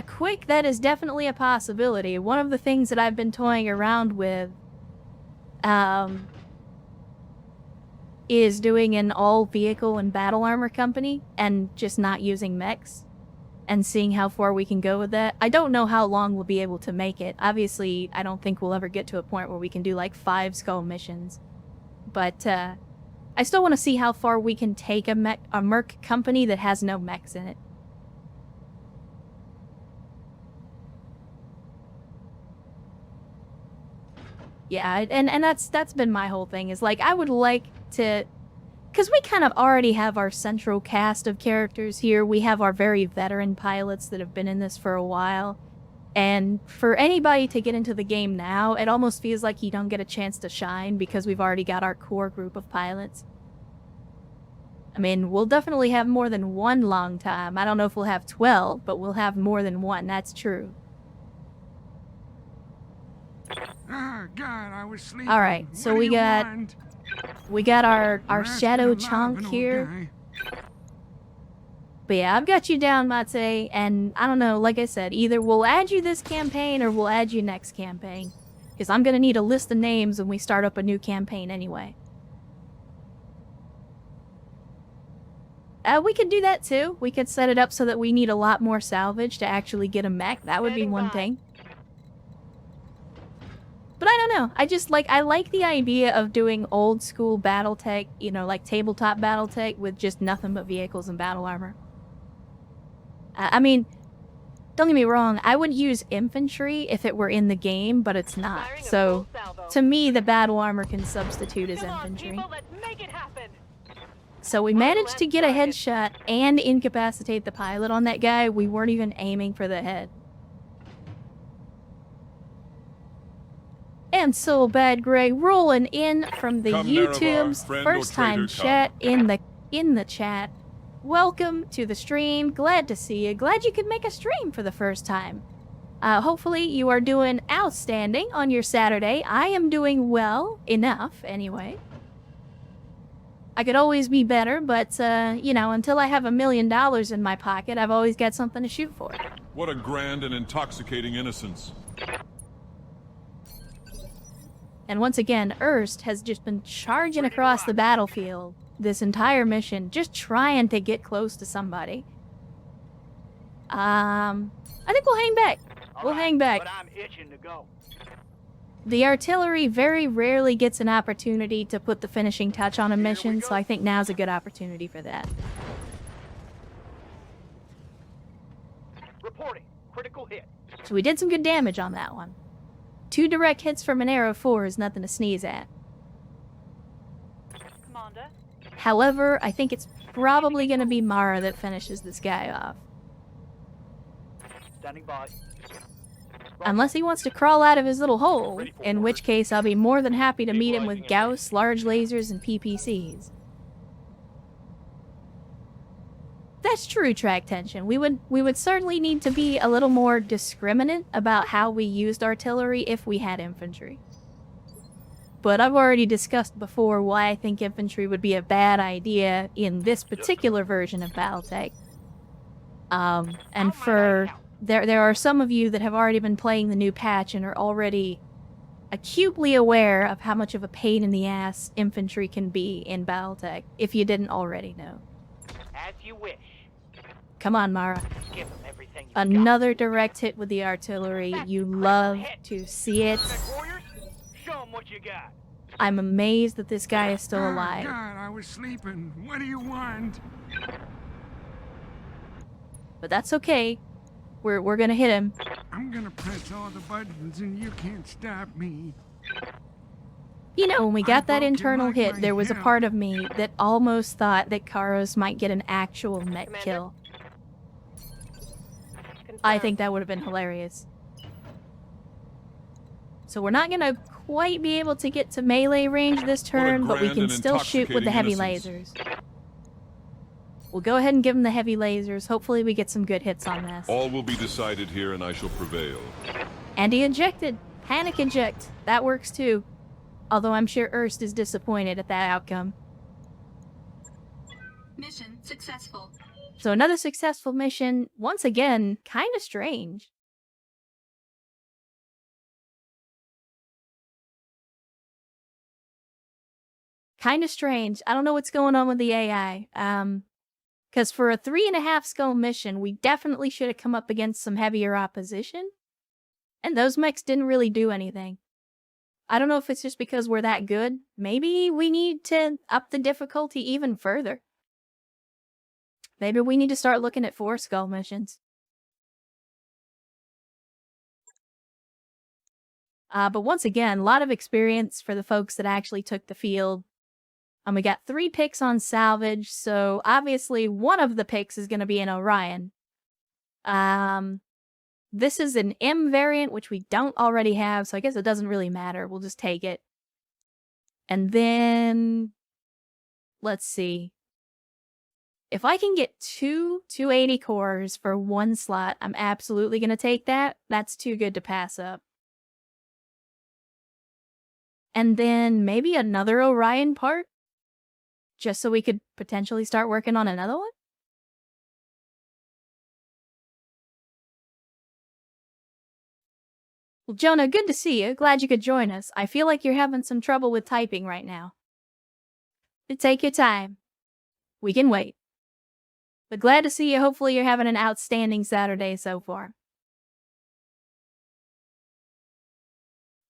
Speaker 1: Quick, that is definitely a possibility. One of the things that I've been toying around with, is doing an all-vehicle and battle armor company, and just not using mechs, and seeing how far we can go with that. I don't know how long we'll be able to make it. Obviously, I don't think we'll ever get to a point where we can do, like, 5 skull missions. But, I still want to see how far we can take a merc company that has no mechs in it. Yeah, and that's been my whole thing, is like, I would like to, because we kind of already have our central cast of characters here. We have our very veteran pilots that have been in this for a while, and for anybody to get into the game now, it almost feels like you don't get a chance to shine because we've already got our core group of pilots. I mean, we'll definitely have more than one long time. I don't know if we'll have 12, but we'll have more than one, that's true.
Speaker 5: Oh, God, I was sleeping.
Speaker 1: All right, so
Speaker 5: What do
Speaker 1: we
Speaker 5: you
Speaker 1: got
Speaker 5: want?
Speaker 1: our
Speaker 5: You're asking
Speaker 1: shadow
Speaker 5: a lot of
Speaker 1: chunk
Speaker 5: an old
Speaker 1: here.
Speaker 5: guy.
Speaker 1: But yeah, I've got you down, Mate, and I don't know, like I said, either we'll add you this campaign or we'll add you next campaign. Because I'm gonna need a list of names when we start up a new campaign anyway. We could do that too. We could set it up so that we need a lot more salvage to actually get a mech. That would be
Speaker 6: Standing
Speaker 1: one
Speaker 6: by.
Speaker 1: thing. But I don't know. I like the idea of doing old school BattleTech, you know, like tabletop BattleTech with just nothing but vehicles and battle armor. I mean, don't get me wrong, I would use infantry if it were in the game, but it's not.
Speaker 6: Firing a
Speaker 1: So,
Speaker 6: full salvo.
Speaker 1: to me, the battle armor can substitute as
Speaker 6: Come on,
Speaker 1: infantry.
Speaker 6: people, let's make it happen.
Speaker 1: So we managed to get a headshot and incapacitate the pilot on that guy. We weren't even aiming for the head. And so Bad Gray rolling in from the
Speaker 3: Come, Naravar,
Speaker 1: YouTube's
Speaker 3: friend or
Speaker 1: first time
Speaker 3: traitor,
Speaker 1: chat in the chat. Welcome to the stream. Glad to see you. Glad you could make a stream for the first time. Hopefully you are doing outstanding on your Saturday. I am doing well enough anyway. I could always be better, but you know, until I have $1 million in my pocket, I've always got something to shoot for.
Speaker 3: What a grand and intoxicating innocence.
Speaker 1: And once again, Erst has just been charging across the battlefield this entire mission, just trying to get close to somebody. I think we'll hang back. We'll hang back.
Speaker 2: But I'm itching to go.
Speaker 1: The artillery very rarely gets an opportunity to put the finishing touch on a mission, so I think now's a good opportunity for that.
Speaker 2: Reporting. Critical hit.
Speaker 1: So we did some good damage on that one. 2 direct hits from an arrow 4 is nothing to sneeze at.
Speaker 6: Commander.
Speaker 1: However, I think it's probably going to be Mara that finishes this guy off.
Speaker 2: Standing by.
Speaker 1: Unless he wants to crawl out of his little hole, in which case I'll be more than happy to meet him with Gauss, large lasers, and PPCs. That's true, Track Tension. We would certainly need to be a little more discriminate about how we used artillery if we had infantry. But I've already discussed before why I think infantry would be a bad idea in this particular version of BattleTech. And for... There are some of you that have already been playing the new patch and are already acutely aware of how much of a pain in the ass infantry can be in BattleTech, if you didn't already know.
Speaker 2: As you wish.
Speaker 1: Come on, Mara.
Speaker 2: Give them everything you
Speaker 1: Another direct hit with the artillery. You love to see it.
Speaker 2: got. Warriors, show them what you got.
Speaker 1: I'm amazed that this guy is still
Speaker 5: Oh,
Speaker 1: alive.
Speaker 5: God, I was sleeping. What do you want?
Speaker 1: But that's okay. We're gonna hit him.
Speaker 5: I'm gonna press all the buttons and you can't stop me.
Speaker 1: You know, when we got that
Speaker 5: broken
Speaker 1: internal
Speaker 5: like
Speaker 1: hit,
Speaker 5: my
Speaker 1: there was a
Speaker 5: hip.
Speaker 1: part of me that almost thought that Karos might get an actual mech
Speaker 6: Commander?
Speaker 1: kill.
Speaker 6: Confirmed.
Speaker 1: I think that would have been hilarious. So we're not gonna quite be able to get to melee range this turn, but we
Speaker 3: grand
Speaker 1: can
Speaker 3: and
Speaker 1: still shoot with the heavy
Speaker 3: intoxicating
Speaker 1: lasers. We'll go ahead and give him the heavy lasers. Hopefully we get some good hits on this.
Speaker 3: All will be decided here, and I shall prevail.
Speaker 1: And he ejected. Panic eject. That works too. Although I'm sure Erst is disappointed at that outcome.
Speaker 8: Mission successful.
Speaker 1: So another successful mission. Once again, kind of strange. Kind of strange. I don't know what's going on with the AI. Because for a 3.5 skull mission, we definitely should have come up against some heavier opposition. And those mechs didn't really do anything. I don't know if it's just because we're that good. Maybe we need to up the difficulty even further. Maybe we need to start looking at 4 skull missions. But once again, a lot of experience for the folks that actually took the field. We got 3 picks on salvage, so obviously one of the picks is going to be an Orion. This is an M variant, which we don't already have, so I guess it doesn't really matter. We'll just take it. And then, let's see. If I can get 2 280 cores for 1 slot, I'm absolutely going to take that. That's too good to pass up. And then maybe another Orion part? Just so we could potentially start working on another one? Well, Jonah, good to see you. Glad you could join us. I feel like you're having some trouble with typing right now. Take your time. We can wait. But glad to see you. Hopefully you're having an outstanding Saturday so far.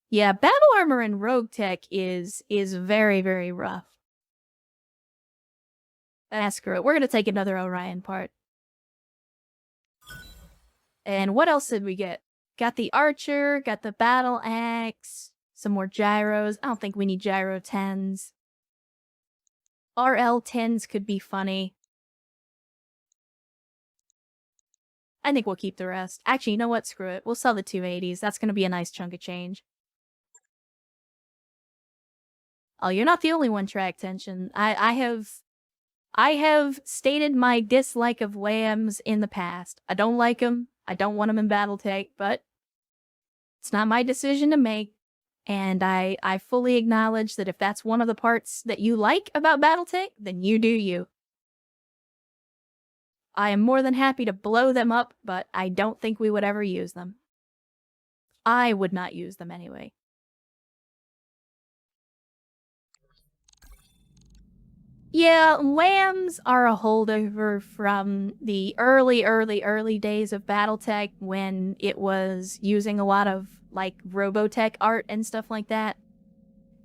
Speaker 1: Yeah, battle armor and rogue tech is very, very rough. Screw it. We're gonna take another Orion part. And what else did we get? Got the archer, got the battle axe, some more gyros. I don't think we need gyro 10s. RL 10s could be funny. I think we'll keep the rest. Actually, you know what? Screw it. We'll sell the 280s. That's gonna be a nice chunk of change. Oh, you're not the only one, Track Tension. I have stated my dislike of lambs in the past. I don't like them. I don't want them in BattleTech, but it's not my decision to make. And I fully acknowledge that if that's one of the parts that you like about BattleTech, then you do you. I am more than happy to blow them up, but I don't think we would ever use them. I would not use them anyway. Yeah, lambs are a holdover from the early days of BattleTech when it was using a lot of, like, Robotech art and stuff like that.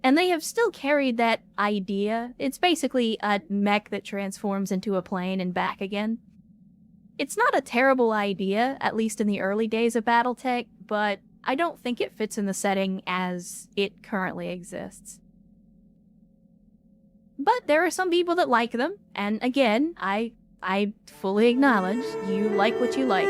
Speaker 1: And they have still carried that idea. It's basically a mech that transforms into a plane and back again. It's not a terrible idea, at least in the early days of BattleTech, but I don't think it fits in the setting as it currently exists. But there are some people that like them, and again, I fully acknowledge you like what you like.